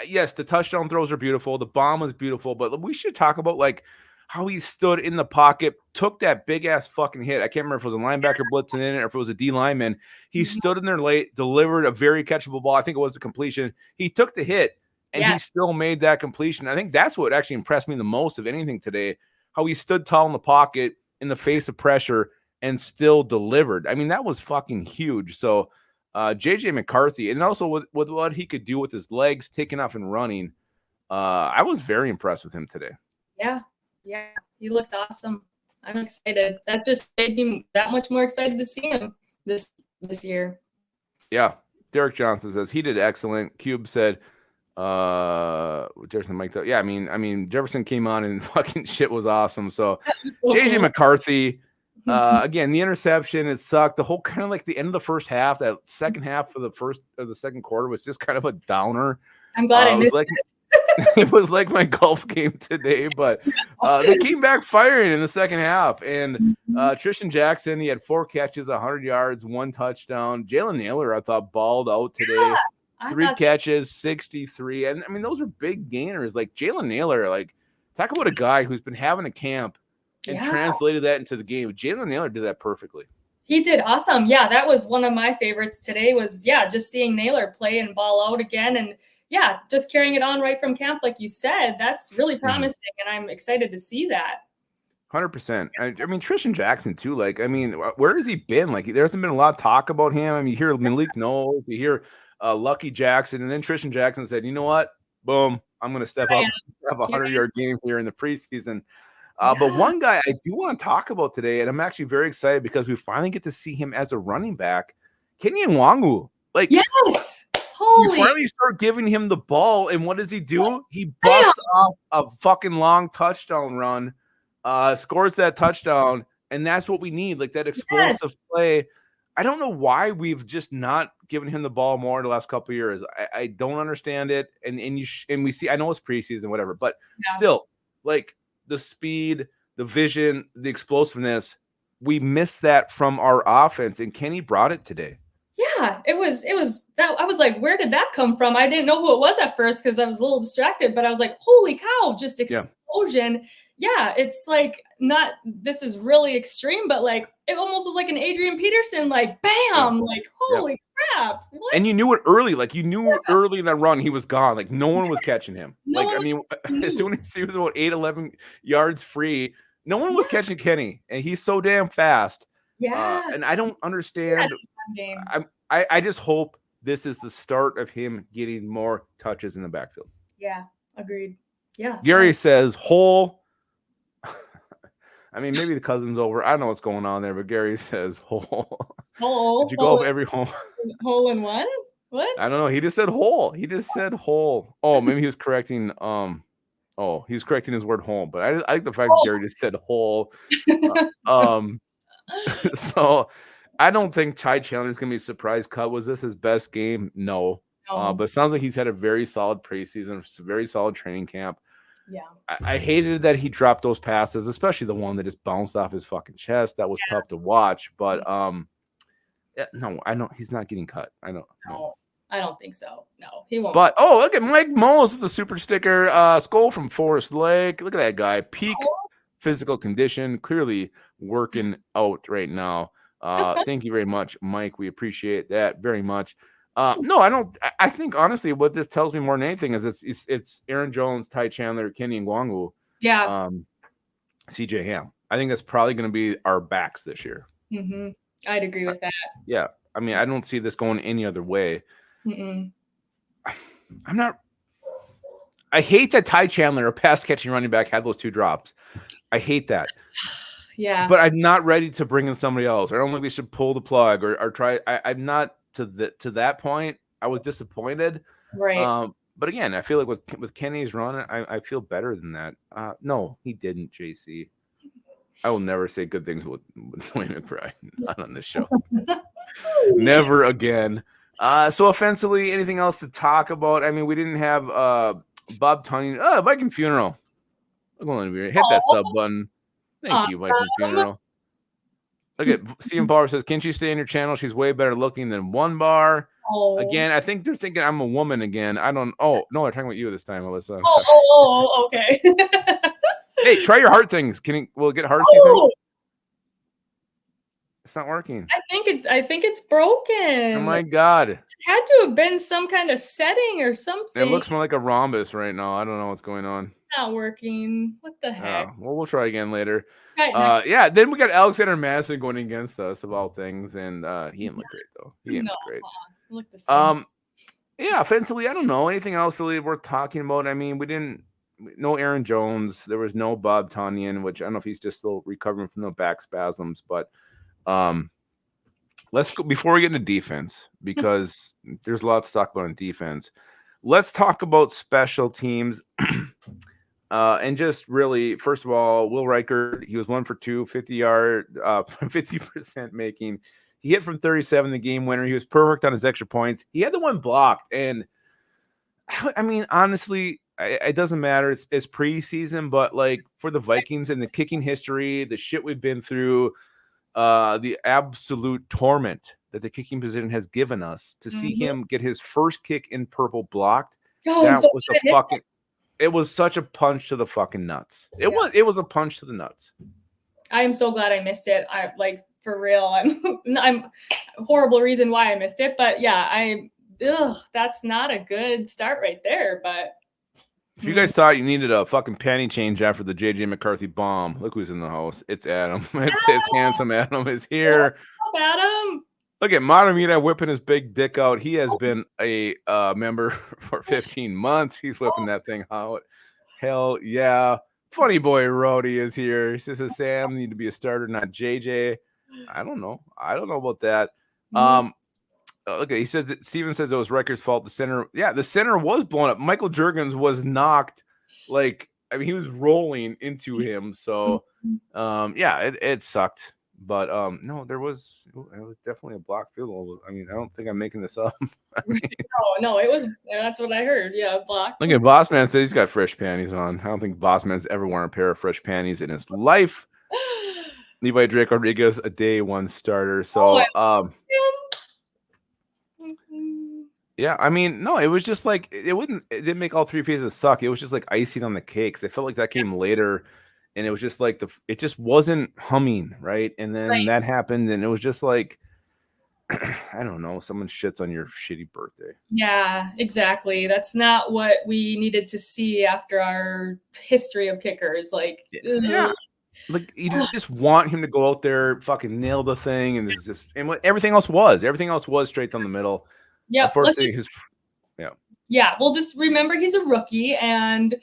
yes, the touchdown throws are beautiful. The bomb was beautiful. But we should talk about, like, how he stood in the pocket, took that big ass fucking hit. I can't remember if it was a linebacker blitzing in it or if it was a D lineman. He stood in there late, delivered a very catchable ball. I think it was a completion. He took the hit, and he still made that completion. I think that's what actually impressed me the most of anything today, how he stood tall in the pocket in the face of pressure and still delivered. I mean, that was fucking huge. So JJ McCarthy, and also with what he could do with his legs, taking off and running, I was very impressed with him today. Yeah. Yeah, he looked awesome. I'm excited. That just made me that much more excited to see him this year. Yeah. Derek Johnson says he did excellent. Cube said, Jefferson Mike. Yeah, I mean, Jefferson came on and fucking shit was awesome. So, So JJ cool. McCarthy, again, the interception, it sucked. The whole kind of like the end of the first half, that second half of the second quarter was just kind of a downer. I'm glad I missed it. It was like my golf game today, but they came back firing in the second half. And Tristan Jackson, he had 4 catches, 100 yards, 1 touchdown. Jalen Naylor, I thought, balled out today. 3 catches, 63. And I mean, those are big gainers. Like Jalen Naylor, like talk about a guy who's been having a camp and translated that into the game. Jalen Naylor did that perfectly. He did awesome. Yeah, that was one of my favorites today was, just seeing Naylor play and ball out again. And just carrying it on right from camp, like you said, that's really promising. And I'm excited to see that. 100%. I mean, Tristan Jackson too. Like, I mean, where has he been? Like, there hasn't been a lot of talk about him. I mean, you hear Malik Knowles, you hear Lucky Jackson, and then Tristan Jackson said, you know what? Boom, I'm going to step up, have a 100-yard game here in the preseason. But one guy I do want to talk about today, and I'm actually very excited because we finally get to see him as a running back, Kenny Nwangu. Like, yes. We finally start giving him the ball, and what does he do? He busts off a fucking long touchdown run, scores that touchdown, and that's what we need, like that explosive play. I don't know why we've just not given him the ball more in the last couple of years. I don't understand it, and we see. I know it's preseason, whatever, but still, like the speed, the vision, the explosiveness, we missed that from our offense, and Kenny brought it today. Yeah, it was that. I was like, where did that come from? I didn't know who it was at first because I was a little distracted, but I was like, holy cow, just explosion. Yeah, it's like this is really extreme, but like it almost was like an Adrian Peterson, like bam, like holy crap. What? And you knew it early, like you knew early in that run he was gone. Like no one was catching him. As soon as he was about 11 yards free, no one was catching Kenny, and he's so damn fast. And I don't understand. I just hope this is the start of him getting more touches in the backfield. Yeah, agreed. Yeah. Gary says hole. I mean, maybe the cousin's over. I don't know what's going on there, but Gary says hole. Hole. Did you go up every hole? Hole in one? What? I don't know. He just said hole. He just said hole. Oh, maybe he was correcting. He was correcting his word home, but I like the fact that Gary just said hole. So I don't think Ty Chandler is going to be a surprise cut. Was this his best game? No. But it sounds like he's had a very solid preseason, a very solid training camp. Yeah. I hated that he dropped those passes, especially the one that just bounced off his fucking chest. That was tough to watch. But no, I know he's not getting cut. I know. No. I don't think so. No, he won't. But look at Mike Moles with the super sticker. Skull from Forest Lake. Look at that guy. Peak physical condition, clearly working out right now. Thank you very much, Mike. We appreciate that very much. No, I don't. I think honestly, what this tells me more than anything is it's Aaron Jones, Ty Chandler, Kenny Nwangu, CJ Ham. I think that's probably going to be our backs this year. Mm-hmm. I'd agree with that. Yeah, I mean, I don't see this going any other way. Mm-mm. I'm not. I hate that Ty Chandler, a pass catching running back, had those 2 drops. I hate that. Yeah. But I'm not ready to bring in somebody else. I don't think we should pull the plug or try. I'm not to that point. I was disappointed. Right. But again, I feel like with Kenny's run, I feel better than that. No, he didn't, JC. I will never say good things with Dwayne McBride. Not on this show. Never again. So offensively, anything else to talk about? I mean, we didn't have Bob Tunyon. Viking Funeral. Hit that sub button. Thank you, Viking Funeral. Look at Stephen Barr says, "Can she stay in your channel? She's way better looking than One Bar." Again, I think they're thinking I'm a woman again. I don't. Oh no, they're talking about you this time, Alissa. Okay. Hey, try your heart things. Will it get hearts? It's not working. I think it's broken. Oh my god! It had to have been some kind of setting or something. It looks more like a rhombus right now. I don't know what's going on. Not working. What the heck? Well, we'll try again later. Right, yeah. Then we got Alexander Madison going against us of all things, and he didn't look great though. He didn't look great. Look the same. Yeah. Offensively, I don't know anything else really worth talking about. I mean, we didn't. no Aaron Jones. There was no Bob Tonyan, which I don't know if he's just still recovering from the back spasms. But let's go before we get into defense, because there's a lot to talk about in defense. Let's talk about special teams. And just really, first of all, Will Reichert, he was 1 for 2, 50% making. He hit from 37 the game winner. He was perfect on his extra points. He had the one blocked. And I mean, honestly, it doesn't matter. It's preseason, but like for the Vikings and the kicking history, the shit we've been through, the absolute torment that the kicking position has given us, to see him get his first kick in purple blocked. That was a fucking. It was such a punch to the fucking nuts. It was a punch to the nuts. I am so glad I missed it. I like, for real. I'm horrible reason why I missed it, but yeah, that's not a good start right there. But if you guys thought you needed a fucking panty change after the JJ McCarthy bomb, look who's in the house. It's Adam. It's handsome Adam is here. What's up, Adam? Look at Matamita whipping his big dick out. He has been a member for 15 months. He's whipping that thing out. Hell yeah. Funny boy Rody is here. He says, Sam need to be a starter, not JJ. I don't know about that. Okay, he said that Steven says it was Reichert's fault. The center was blown up. Michael Juergens was knocked, like, I mean, he was rolling into him. So it sucked. But no, it was definitely a blocked field goal. I mean, I don't think I'm making this up. No, it was. That's what I heard. Yeah, blocked. Look at Bossman says he's got fresh panties on. I don't think Bossman's ever worn a pair of fresh panties in his life. Levi Drake Rodriguez, a day one starter. So yeah, I mean, no, it was just like it didn't make all three phases suck. It was just like icing on the cakes. I felt like that came later. And it was just like it just wasn't humming, right? And then that happened, and it was just like, I don't know, someone shits on your shitty birthday. Yeah, exactly. That's not what we needed to see after our history of kickers. Like, like you just want him to go out there, fucking nail the thing, and this just and what everything else was straight down the middle. Yeah, we'll just remember he's a rookie, and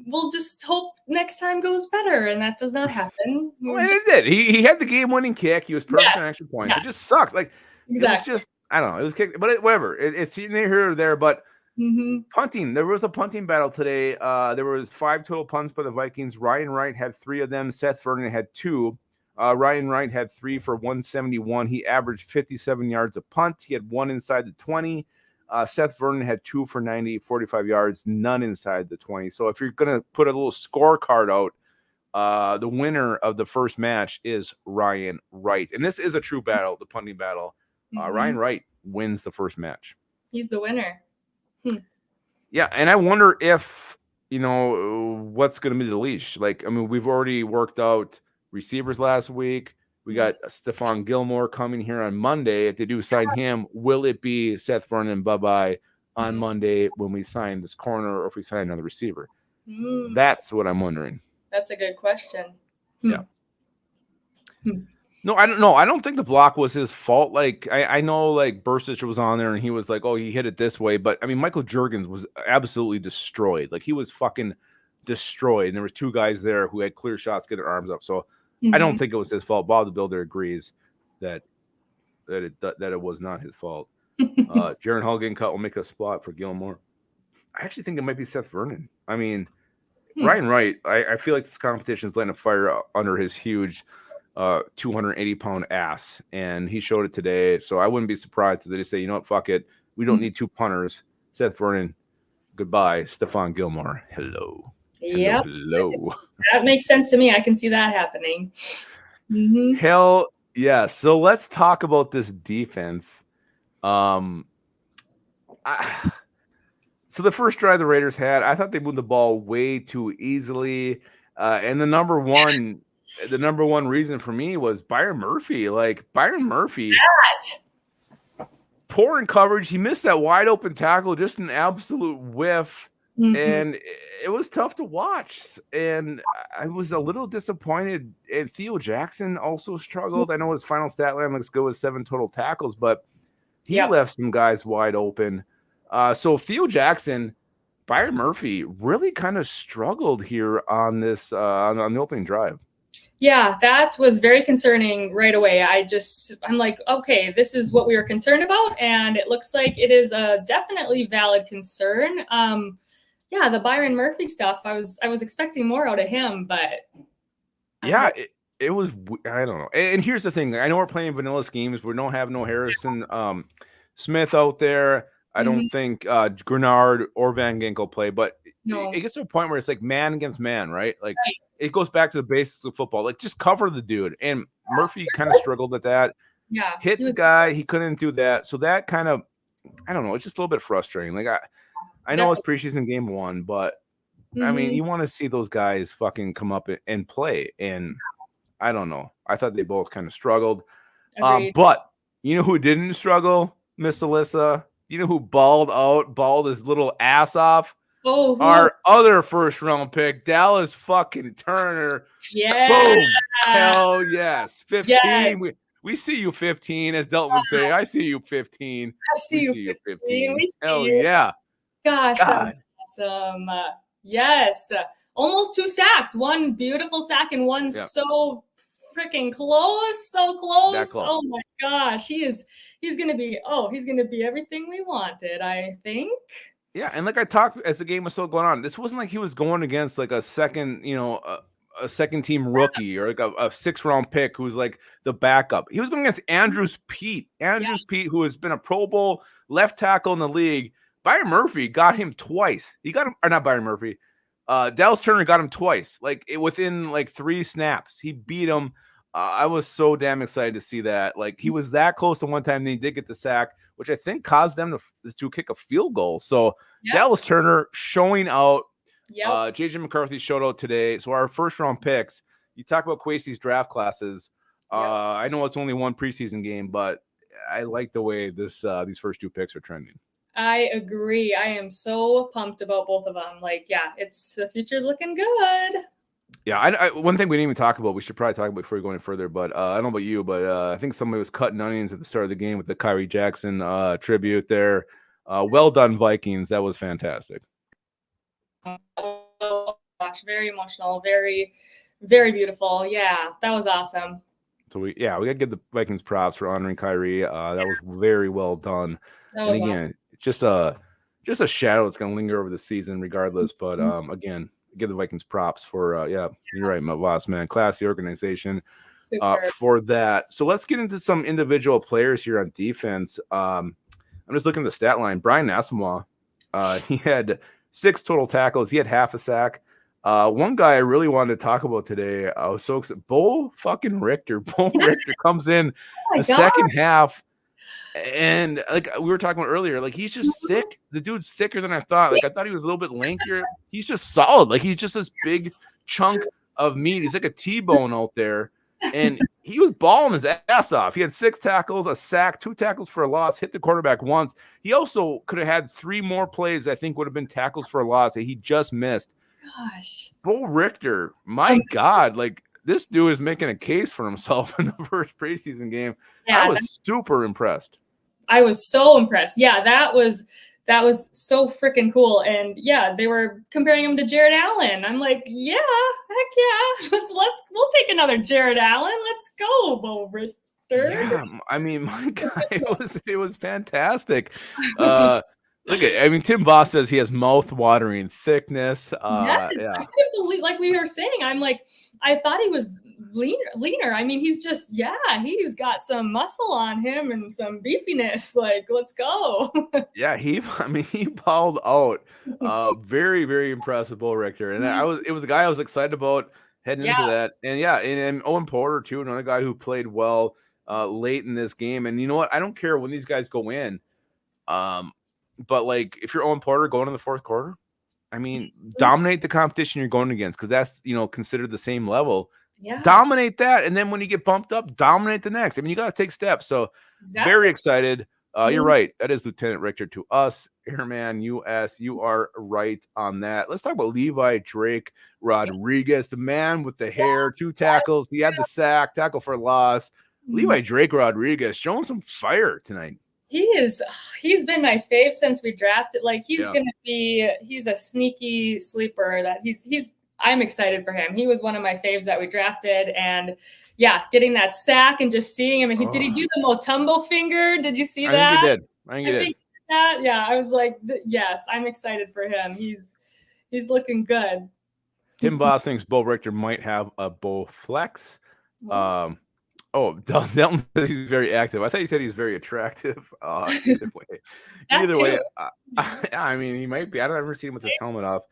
we'll just hope next time goes better, and that does not happen. Well, it did. He had the game-winning kick. He was perfect on extra points. It just sucked. Like It was just, I don't know. It was kicked, but whatever. It's neither here or there. But punting, there was a punting battle today. There was 5 total punts by the Vikings. Ryan Wright had 3 of them. Seth Vernon had 2. Ryan Wright had 3 for 171. He averaged 57 yards a punt. He had 1 inside the 20. Seth Vernon had 2 for 90, 45 yards, none inside the 20. So if you're going to put a little scorecard out, the winner of the first match is Ryan Wright. And this is a true battle, the punting battle. Ryan Wright wins the first match. He's the winner. Yeah, and I wonder if, what's going to be the leash. Like, I mean, we've already worked out receivers last week. We got Stephon Gilmore coming here on Monday. If they do sign him, will it be Seth Vernon bye-bye on Monday when we sign this corner, or if we sign another receiver? That's what I'm wondering. That's a good question. Yeah. No, I don't know. I don't think the block was his fault. Like, I know, like, Burstich was on there and he was like, oh, he hit it this way. But, I mean, Michael Juergens was absolutely destroyed. Like, he was fucking destroyed. And there was 2 guys there who had clear shots, get their arms up. So, I don't think it was his fault. Bob the Builder agrees that it was not his fault. Jaron Hall cut will make a spot for Gilmore. I actually think it might be Seth Vernon. I mean, Ryan Wright, I feel like this competition is letting a fire under his huge 280-pound ass, and he showed it today. So I wouldn't be surprised if they just say, you know what, fuck it. We don't need 2 punters. Seth Vernon, goodbye. Stephon Gilmore, hello. Yeah, hello. That makes sense to me. I can see that happening. Hell yeah. So let's talk about this defense. So the first drive the Raiders had, I thought they moved the ball way too easily. And the number one reason for me was Byron Murphy. Like, Byron Murphy, poor in coverage. He missed that wide open tackle, just an absolute whiff. And it was tough to watch. And I was a little disappointed. And Theo Jackson also struggled. I know his final stat line looks good with 7 total tackles, but he left some guys wide open. So Theo Jackson, Byron Murphy really kind of struggled here on this on the opening drive. Yeah, that was very concerning right away. I'm like, okay, this is what we were concerned about, and it looks like it is a definitely valid concern. Yeah, the Byron Murphy stuff, I was expecting more out of him, but yeah, it was, I don't know. And here's the thing: I know we're playing vanilla schemes. We don't have no Harrison Smith out there. I don't think Grenard or Van Ginkel play, but no, it gets to a point where it's like man against man, right? Like right. it goes back to the basics of football. Like just cover the dude. And Murphy kind of struggled at that. Yeah, Hit the guy, he couldn't do that. So that kind of, I don't know, it's just a little bit frustrating. Like I know it's preseason game 1, but I mean, you want to see those guys fucking come up and play. And I don't know. I thought they both kind of struggled. But you know who didn't struggle, Miss Alissa? You know who balled his little ass off? Oh, our other first round pick, Dallas fucking Turner. Yeah. Boom. Hell yes. 15. Yes. We see you 15, as Delton would say. I see you 15. I see you 15. Hell yeah. Gosh, that was awesome. Yes. Almost 2 sacks. One beautiful sack and one so freaking close. So close. Oh my gosh. He's gonna be everything we wanted, I think. Yeah, and like I talked as the game was still going on, this wasn't like he was going against like a second, a second team rookie or like a 6th round pick who's like the backup. He was going against Andrews Pete, who has been a Pro Bowl left tackle in the league. Byron Murphy got him twice. He got him, or not Byron Murphy. Dallas Turner got him twice, like within like 3 snaps. He beat him. I was so damn excited to see that. Like he was that close to one time, then he did get the sack, which I think caused them to kick a field goal. So Dallas Turner showing out. JJ McCarthy showed out today. So our first round picks. You talk about Kwesi's draft classes. I know it's only one preseason game, but I like the way these first 2 picks are trending. I agree. I am so pumped about both of them. Like, the future's looking good. Yeah, I one thing we didn't even talk about, we should probably talk about before we go any further, but I don't know about you, but I think somebody was cutting onions at the start of the game with the Kyrie Jackson tribute there. Well done, Vikings. That was fantastic. Oh, gosh, very emotional, very, very beautiful. Yeah, that was awesome. So we got to give the Vikings props for honoring Kyrie. That was very well done. And again, awesome. It's just a shadow that's going to linger over the season regardless. But again, give the Vikings props for you're right, my boss, man. Classy organization for that. So let's get into some individual players here on defense. I'm just looking at the stat line. Brian Asamoah, he had 6 total tackles. He had half a sack. One guy I really wanted to talk about today, I was so excited. Bo fucking Richter. Bo Richter comes in the second half. And like we were talking about earlier, like he's just thick. The dude's thicker than I thought. Like I thought he was a little bit lankier. He's just solid. Like he's just this big chunk of meat. He's like a T-bone out there. And he was balling his ass off. He had 6 tackles, a sack, 2 tackles for a loss, hit the quarterback once. He also could have had 3 more plays I think would have been tackles for a loss that he just missed. Gosh. Bo Richter, my God, like this dude is making a case for himself in the first preseason game. I was super impressed. I was so impressed. Yeah, that was so freaking cool. And they were comparing him to Jared Allen. I'm like, yeah, heck yeah. We'll take another Jared Allen. Let's go, Bo Richter. Yeah, I mean, my God, it was fantastic. Tim Voss says he has mouth-watering thickness. I couldn't believe, like we were saying, I'm like, I thought he was leaner. I mean, he's just, he's got some muscle on him and some beefiness. Like, let's go. Yeah, he balled out. Very, very impressive, Bo Richter. And it was a guy I was excited about heading into that. And and Owen Porter too, another guy who played well late in this game. And you know what? I don't care when these guys go in. But like if you're Owen Porter going in the 4th quarter, I mean, dominate the competition you're going against because that's considered the same level. Yeah. Dominate that, and then when you get bumped up, dominate the next. I mean, you got to take steps. So very excited. You're right. That is Lieutenant Richter to us. Airman US, you are right on that. Let's talk about Levi Drake Rodriguez, the man with the hair, 2 tackles. He had the sack, tackle for loss. Levi Drake Rodriguez showing some fire tonight. He's been my fave since we drafted. Like he's Yeah. gonna be he's a sneaky sleeper that I'm excited for him. He was one of my faves that we drafted, and yeah, getting that sack and just seeing him. And did he do the Motumbo finger? Did you see I that? think he did. I think he did. That. Yeah, I was like, yes, I'm excited for him. He's looking good. Tim Boss thinks Bo Richter might have a Bo flex. What? Delton says he's very active. I thought he said he's very attractive. Either way, I mean, he might be. I don't ever see him with his helmet off.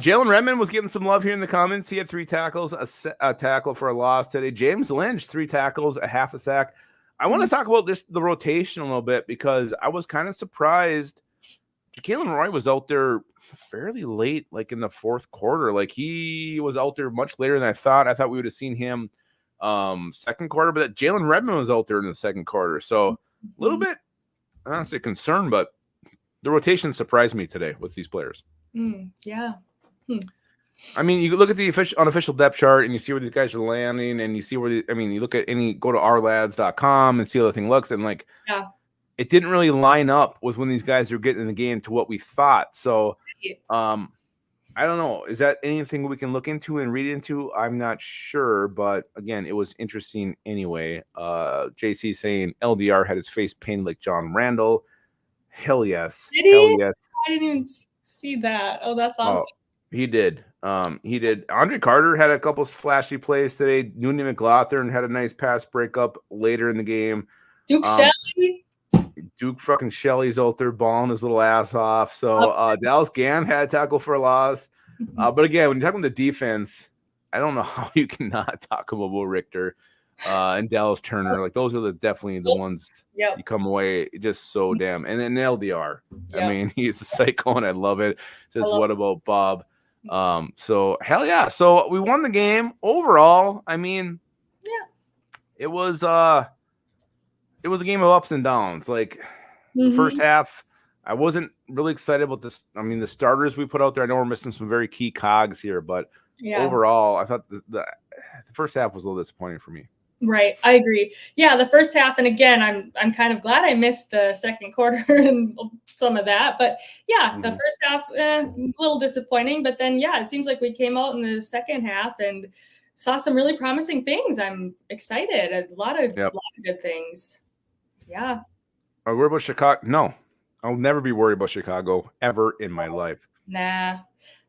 Jalen Redmond was getting some love here in the comments. He had 3 tackles, a tackle for a loss today. James Lynch, 3 tackles, a half a sack. I want to talk about the rotation a little bit because I was kind of surprised. Jalen Roy was out there fairly late, like in the 4th quarter. Like he was out there much later than I thought. I thought we would have seen him 2nd quarter, but Jalen Redmond was out there in the 2nd quarter. So a little bit, I don't say concerned, but the rotation surprised me today with these players. Yeah. I mean, you look at the unofficial depth chart and you see where these guys are landing, and you see where you look at go to ourlads.com and see how the thing looks, and like, yeah, it didn't really line up with when these guys are getting in the game to what we thought. So, I don't know. Is that anything we can look into and read into? I'm not sure, but again, it was interesting anyway. JC saying LDR had his face painted like John Randall. Hell yes. Did he? Hell yes. I didn't even see that. Oh, that's awesome. He did. He did. Andre Carter had a couple flashy plays today. Noonan McLaughlin had a nice pass breakup later in the game. Duke Shelley. Duke fucking Shelley's out there balling his little ass off. So Dallas Gann had a tackle for a loss. But again, when you talk about the defense, I don't know how you cannot talk about Will Richter and Dallas Turner. Like those are definitely the ones you come away just so damn. And then LDR. I mean, he's a psycho and I love it. Says, what about Bob? So hell yeah. So we won the game overall. I mean, it was a game of ups and downs. Like the first half, I wasn't really excited about this. I mean, the starters we put out there, I know we're missing some very key cogs here, but overall, I thought the first half was a little disappointing for me. Right. I agree. Yeah, the first half, and again, I'm kind of glad I missed the 2nd quarter and some of that. But yeah, the first half, a little disappointing. But then, yeah, it seems like we came out in the 2nd half and saw some really promising things. I'm excited. A lot of good things. Yeah. Are we worried about Chicago? No. I'll never be worried about Chicago ever in my life. Nah.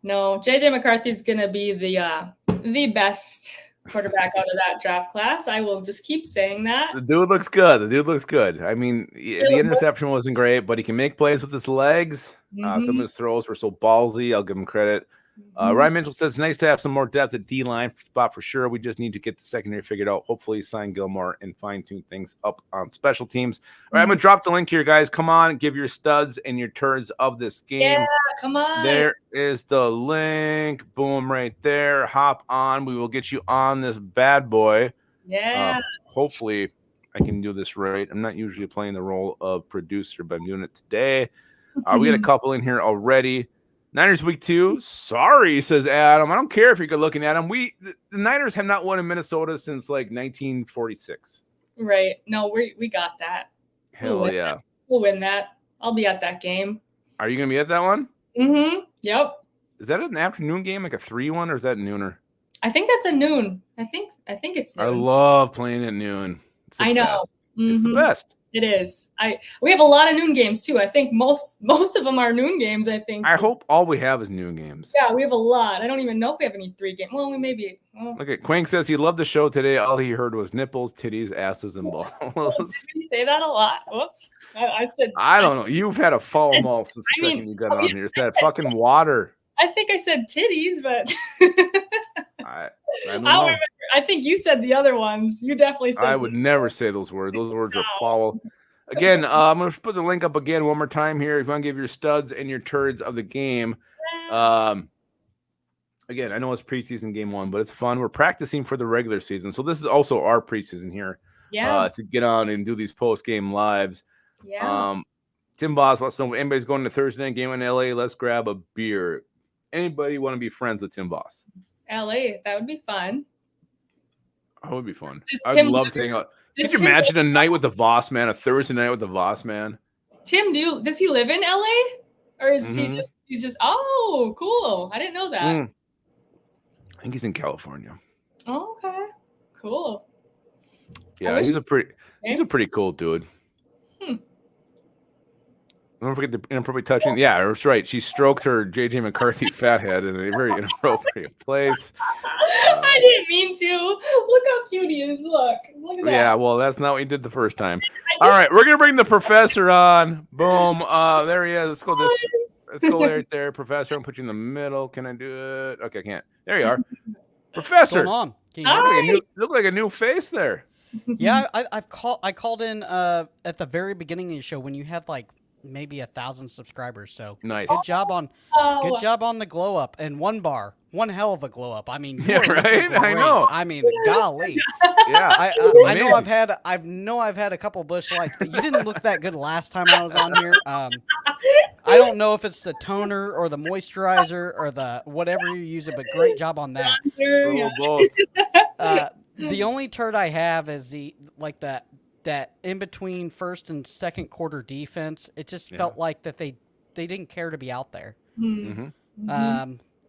No. JJ McCarthy's going to be the best quarterback out of that draft class. I will just keep saying that. The dude looks good. I mean, the interception wasn't great, but he can make plays with his legs. Some of his throws were so ballsy. I'll give him credit. Ryan Mitchell says it's nice to have some more depth at D-line spot for sure. We just need to get the secondary figured out. Hopefully sign Gilmore and fine-tune things up on special teams. All right, I'm going to drop the link here, guys. Come on, give your studs and your turds of this game. Yeah, come on. There is the link. Boom, right there. Hop on. We will get you on this bad boy. Yeah. Hopefully I can do this right. I'm not usually playing the role of producer, but I'm doing it today. We got a couple in here already. Niners week 2. Sorry, says Adam. I don't care if you're good looking at them. The Niners have not won in Minnesota since like 1946. Right. No, we got that. Hell yeah. We'll win that. I'll be at that game. Are you going to be at that one? Yep. Is that an afternoon game, like a 3-1, or is that nooner? I think that's a noon. I think it's noon. I love playing at noon. I know. It's the best. It is. We have a lot of noon games too. I think most of them are noon games. I think. I hope all we have is noon games. Yeah, we have a lot. I don't even know if we have any 3 games. Well, we maybe. Okay, Quang says he loved the show today. All he heard was nipples, titties, asses, and balls. Did you say that a lot? Whoops. I said. I don't know. You've had a foul mouth since the second you got on here. It's that fucking water. I think I said titties, but. I don't know. I think you said the other ones. You definitely said. I would never say those words. Those words are foul. Again, I'm going to put the link up again one more time here. If you want to give your studs and your turds of the game. Again, I know it's preseason game 1, but it's fun. We're practicing for the regular season. So this is also our preseason here. Yeah. To get on and do these post-game lives. Yeah. Tim Boss wants to know if anybody's going to Thursday night game in LA. Let's grab a beer. Anybody want to be friends with Tim Boss? LA, that would be fun. That would be fun. I'd love to hang out. Could you imagine a night with the Voss man, a Thursday night with the Voss man? Tim, does he live in LA? Or is he's just oh, cool. I didn't know that. I think he's in California. Oh, okay. Cool. Yeah, he's a pretty cool dude. Don't forget the inappropriate touching. Yeah, that's right. She stroked her JJ McCarthy fathead in a very inappropriate place. I didn't mean to. Look how cute he is. Look at that. Yeah, well, that's not what you did the first time. All right, we're gonna bring the professor on. Boom. There he is. Let's go Let's go right there, Professor. I'm put you in the middle. Can I do it? Okay, I can't. There you are, Professor. On? Look like a new face there. Yeah, I called in at the very beginning of the show when you had like maybe 1,000 subscribers. So nice. Good job on the glow up and one hell of a glow up. I mean, yeah, right. I know. I mean, golly. Yeah, I know I've had a couple bush lights, but you didn't look that good last time I was on here. I don't know if it's the toner or the moisturizer or the whatever you're using, but great job on that. Both. The only turd I have is that in between first and second quarter defense. It just felt like that they didn't care to be out there.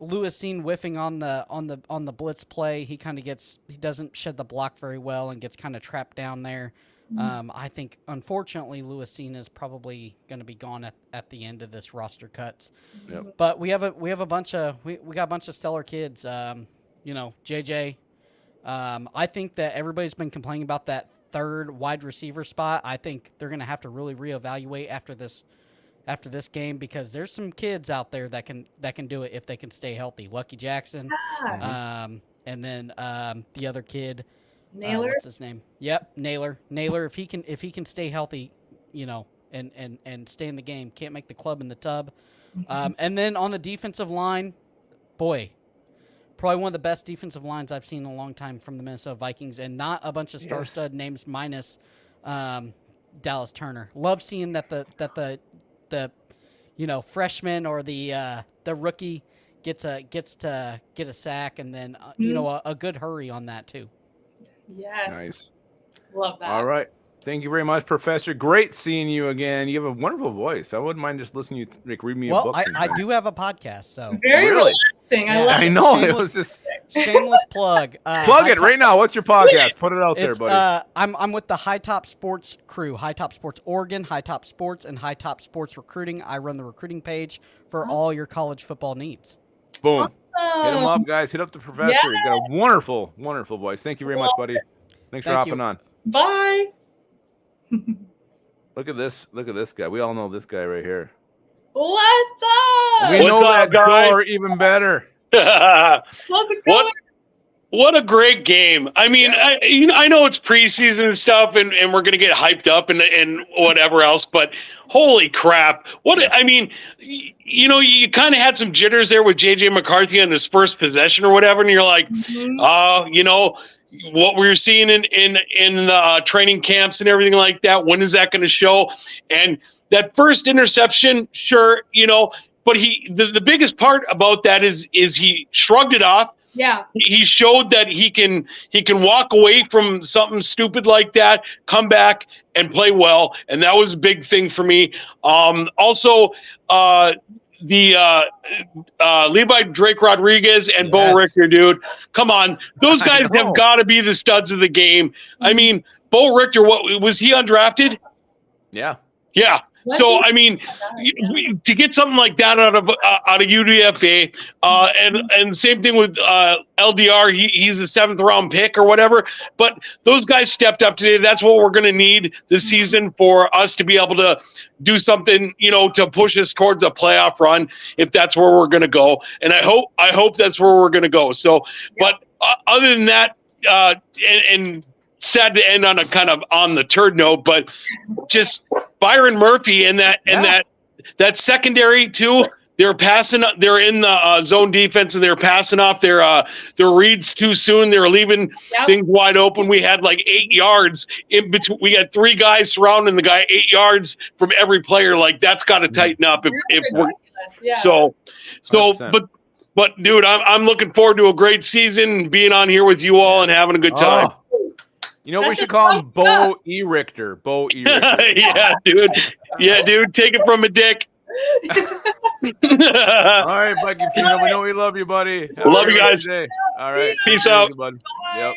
Lewis seen whiffing on the blitz play. He doesn't shed the block very well and gets kind of trapped down there. I think unfortunately Lewis Seen is probably going to be gone at the end of this roster cuts. Yep. But we got a bunch of stellar kids. JJ. I think that everybody's been complaining about that third wide receiver spot. I think they're going to have to really reevaluate after this game because there's some kids out there that can do it if they can stay healthy. Lucky Jackson, and then the other kid, Naylor. What's his name? Yep, Naylor. If he can stay healthy, and stay in the game, can't make the club in the tub. And then on the defensive line, boy. Probably one of the best defensive lines I've seen in a long time from the Minnesota Vikings, and not a bunch of star-stud names minus Dallas Turner. Love seeing that the freshman or the rookie gets to get a sack, and then a good hurry on that too. Yes, nice, love that. All right. Thank you very much, Professor. Great seeing you again. You have a wonderful voice. I wouldn't mind just listening to you read me a book. Well, I do have a podcast, so very relaxing. Yeah. I know shameless, it was just shameless plug. Plug it right now. What's your podcast? Put it out there, buddy. I'm with the High Top Sports crew, High Top Sports Oregon, High Top Sports, and High Top Sports Recruiting. I run the recruiting page for all your college football needs. Boom. Awesome. Hit him up, guys. Hit up the professor. He's got a wonderful, wonderful voice. Thank you very much, buddy. Thanks for hopping on. Bye. Look at this guy. We all know this guy right here. What's up? We know that door even better. How's it going? What a great game. I mean, I know it's preseason and stuff, and we're going to get hyped up and whatever else, but holy crap. You kind of had some jitters there with JJ McCarthy on this first possession or whatever, and you're like, what we're seeing in the training camps and everything like that, when is that going to show? And that first interception, sure, but the biggest part about that is he shrugged it off. Yeah. He showed that he can walk away from something stupid like that, come back and play well, and that was a big thing for me. Also, the Levi Drake Rodriguez and Bo Richter, dude. Come on. Those guys have got to be the studs of the game. I mean, Bo Richter, what was he undrafted? Yeah. Yeah. So, I mean, to get something like that out of UDFA, and same thing with LDR, he's a 7th round pick or whatever. But those guys stepped up today. That's what we're going to need this season for us to be able to do something, to push us towards a playoff run, if that's where we're going to go. And I hope that's where we're going to go. So, but other than that, and sad to end on a kind of on the turd note, but just Byron Murphy and that secondary too. They're passing. They're in the zone defense and they're passing off their reads too soon. They're leaving things wide open. We had like 8 yards in between. We had 3 guys surrounding the guy 8 yards from every player. Like that's got to tighten up. If we're so, 100%. but dude, I'm looking forward to a great season, being on here with you all and having a good time. You know what we That should just call him? fucked up. Bo E. Richter. Bo E. Richter. Yeah, dude. Yeah, dude. Take it from a dick. All right, Viking Funeral. We know we love you, buddy. Have a Love great you rest of guys. your day. All See right. ya. Peace Take it out. easy, bud. Bye. Yep.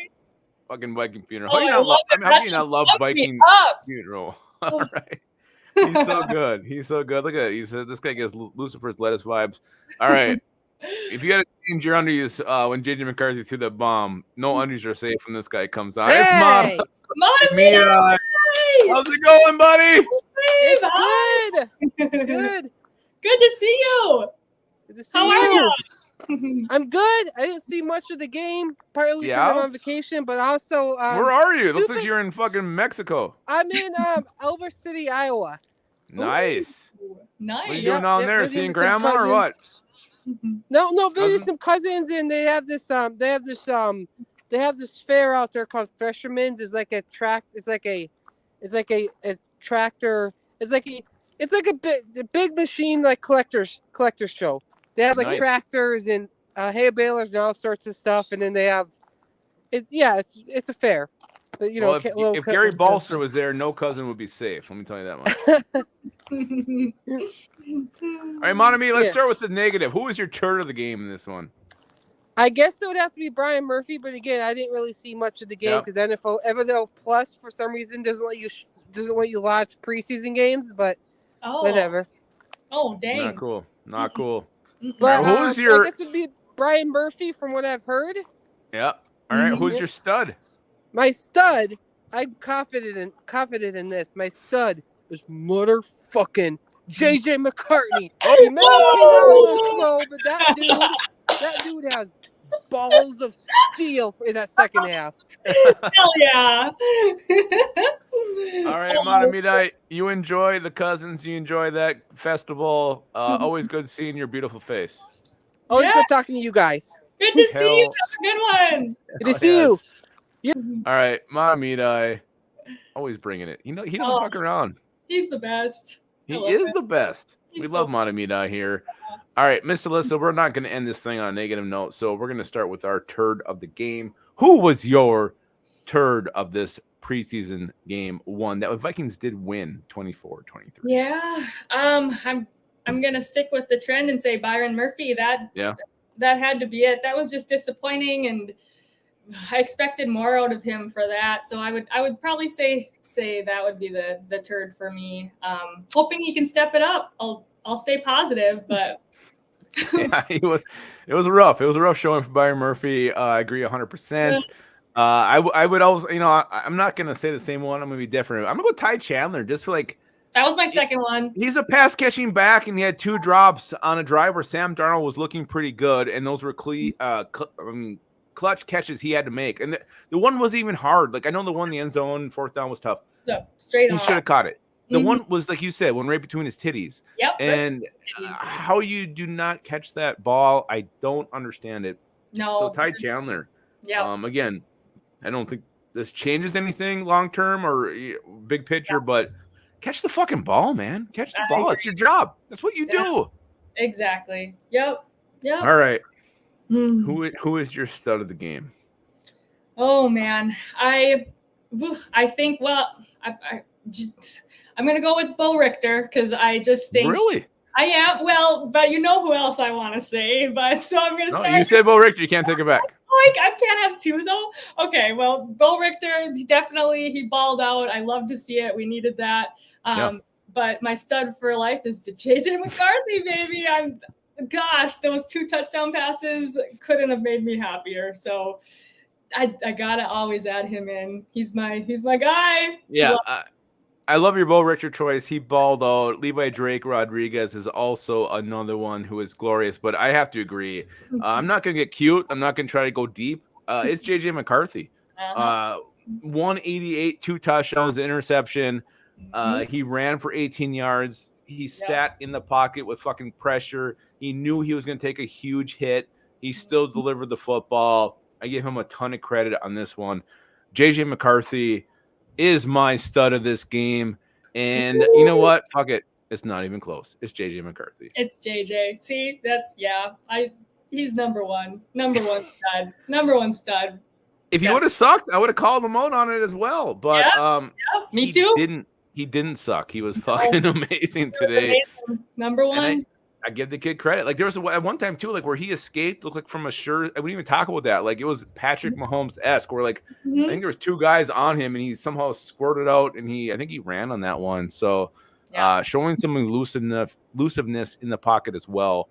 Fucking Viking Funeral. Oh, How do you I not love? love it. I mean, how do That you not just love fucked me Viking up. Funeral? All right. He's so good. He's so good. Look at it. He said this guy gives Lucifer's lettuce vibes. All right. If you got to change your undies when JJ McCarthy threw that bomb, no undies are safe when this guy comes on. It's Mom. Hey, Mia. How's it going, buddy? it's Hi. good. Good. Good to see you. Good to see How you. are you? I'm good. I didn't see much of the game, partly because I'm Yeah? on vacation, but also Where are you? Looks like stupid- you're in fucking Mexico. I'm in Elbert City, Iowa. Nice. Nice. What are you Yeah, doing down yeah, there? visiting Seeing some grandma or what? No, visiting Cousin? some cousins, and they have this fair out there called Fisherman's. It's like a tractor. It's like a big machine like collectors show. They have like Nice. tractors and hay balers and all sorts of stuff, and then they have it. Yeah, it's a fair. But, you know, Well, if Gary Balser was there, no cousin would be safe. Let me tell you that much. All right, Monami, let's Yeah. start with the negative. Who was your turd of the game in this one? I guess it would have to be Brian Murphy, but again, I didn't really see much of the game Yep. because NFL Plus for some reason doesn't let you watch preseason games, but Oh. whatever. Oh, dang. Not cool. Not cool. But All right, who's your- I guess it'd be Brian Murphy from what I've heard. Yeah. All right, Mhm. who's your stud? My stud, I'm confident in this. My stud is motherfucking JJ McCartney. He may have came out a little slow, but that dude has balls of steel in that second half. Hell yeah. All right, Oh, Monami, you enjoy the cousins. You enjoy that festival. Always good seeing your beautiful face. Always Yeah. good talking to you guys. Good to see you. Hell- That's a good one. Good to see you. All right, Monami, always bringing it. He doesn't Oh. fuck around. He's the best. He I love is it. the best. He's We so love Monami here. All right, Miss Alissa, we're not going to end this thing on a negative note, so we're going to start with our turd of the game. Who was your turd of this preseason game one that the Vikings did win 24-23? Yeah. I'm gonna stick with the trend and say Byron Murphy. That had to be it. That was just disappointing, and I expected more out of him for that. So I would probably say that would be the turd for me. Hoping he can step it up. I'll stay positive, but Yeah, it was rough. It was a rough showing for Byron Murphy. I agree 100%. I would also, I'm not gonna say the same one. I'm gonna be different. I'm gonna go Ty Chandler just for like. that was my second one. He's a pass catching back, and he had 2 drops on a drive where Sam Darnold was looking pretty good, and those were clutch catches he had to make. And the one wasn't even hard. Like I know the one in the end zone, 4th down was tough. So straight He on. should have caught it. The Mhm. one was like you said, one right between his titties. Yep. And how you do not catch that ball, I don't understand it. No. So Ty Chandler, Yeah. again, I don't think this changes anything long term or big picture, but catch the fucking ball, man. Catch the I ball. agree. It's your job. That's what you Yeah. do. Exactly. Yep. All right. Mm. Who is your stud of the game? Oh man, I think. Well, I'm gonna go with Bo Richter because I just think Really? I am. Well, but you know who else I want to say. But so I'm gonna No, start. you said Bo Richter. You can't take it back. Like I can't have 2 though. Okay, well, Bo Richter he balled out. I love to see it. We needed that. But my stud for life is to JJ McCarthy, baby. Those 2 touchdown passes couldn't have made me happier. So I gotta always add him in. He's my guy. Yeah. I love your Bo Richter choice. He balled out. Levi Drake Rodriguez is also another one who is glorious, but I have to agree. I'm not going to get cute. I'm not going to try to go deep. It's JJ McCarthy. 188, 2 touchdowns, interception. He ran for 18 yards. He sat in the pocket with fucking pressure. He knew he was going to take a huge hit. He still delivered the football. I give him a ton of credit on this one. JJ McCarthy is my stud of this game. And you know what? Fuck it. It's not even close. It's JJ McCarthy. It's JJ. See, he's number one. Number one stud. If he would have sucked, I would have called him out on it as well. But me too. He didn't suck. He was fucking amazing today. Amazing. Number one. And I give the kid credit. Like there was at one time too, like where he escaped, looked like from a shirt. I wouldn't even talk about that. Like it was Patrick Mahomes-esque, where like I think there was 2 guys on him, and he somehow squirted out, and I think he ran on that one. So showing some elusiveness in the pocket as well,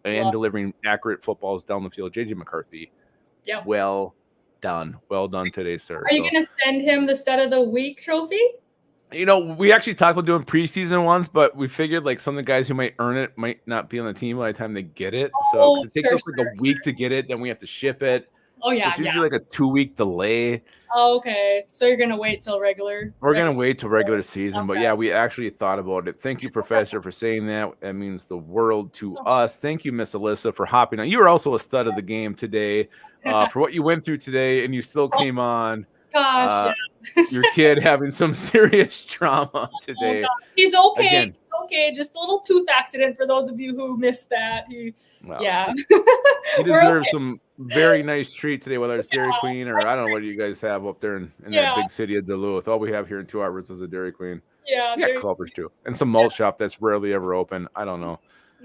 and delivering accurate footballs down the field. JJ McCarthy. Yeah. Well done today, sir. Are you gonna send him the stud of the week trophy? You know, we actually talked about doing preseason ones, but we figured like some of the guys who might earn it might not be on the team by the time they get it. So it takes us like a week to get it, then we have to ship it. Oh yeah, so it's usually like a 2-week delay. Oh, okay. So you're gonna wait till regular? We're gonna wait till regular season, but yeah, we actually thought about it. Thank you, Professor, for saying that. That means the world to us. Thank you, Miss Alissa, for hopping on. You were also a stud of the game today, for what you went through today, and you still came on. Gosh, your kid having some serious trauma today. Oh, he's okay. Again, okay, just a little tooth accident for those of you who missed that. He deserves some very nice treat today, whether it's Dairy Queen or I don't know what you guys have up there in that big city of Duluth. All we have here in 2 hours is a Dairy Queen. Yeah, Culver's too, and some malt shop that's rarely ever open. I don't know.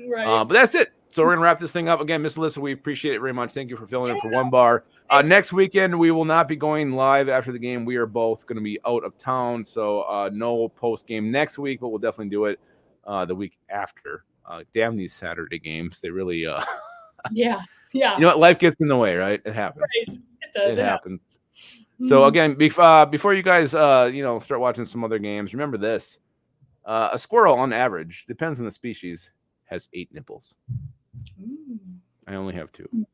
Right. But that's it. So we're gonna wrap this thing up again, Miss Alyssa. We appreciate it very much. Thank you for filling in for one bar. Next weekend we will not be going live after the game. We are both going to be out of town, so no post game next week, but we'll definitely do it the week after. Damn these Saturday games! They really yeah. You know what? Life gets in the way, right? It happens. Right. It does. It happens. So again, before you guys start watching some other games, remember this: a squirrel, on average, depends on the species, has 8 nipples. I only have 2.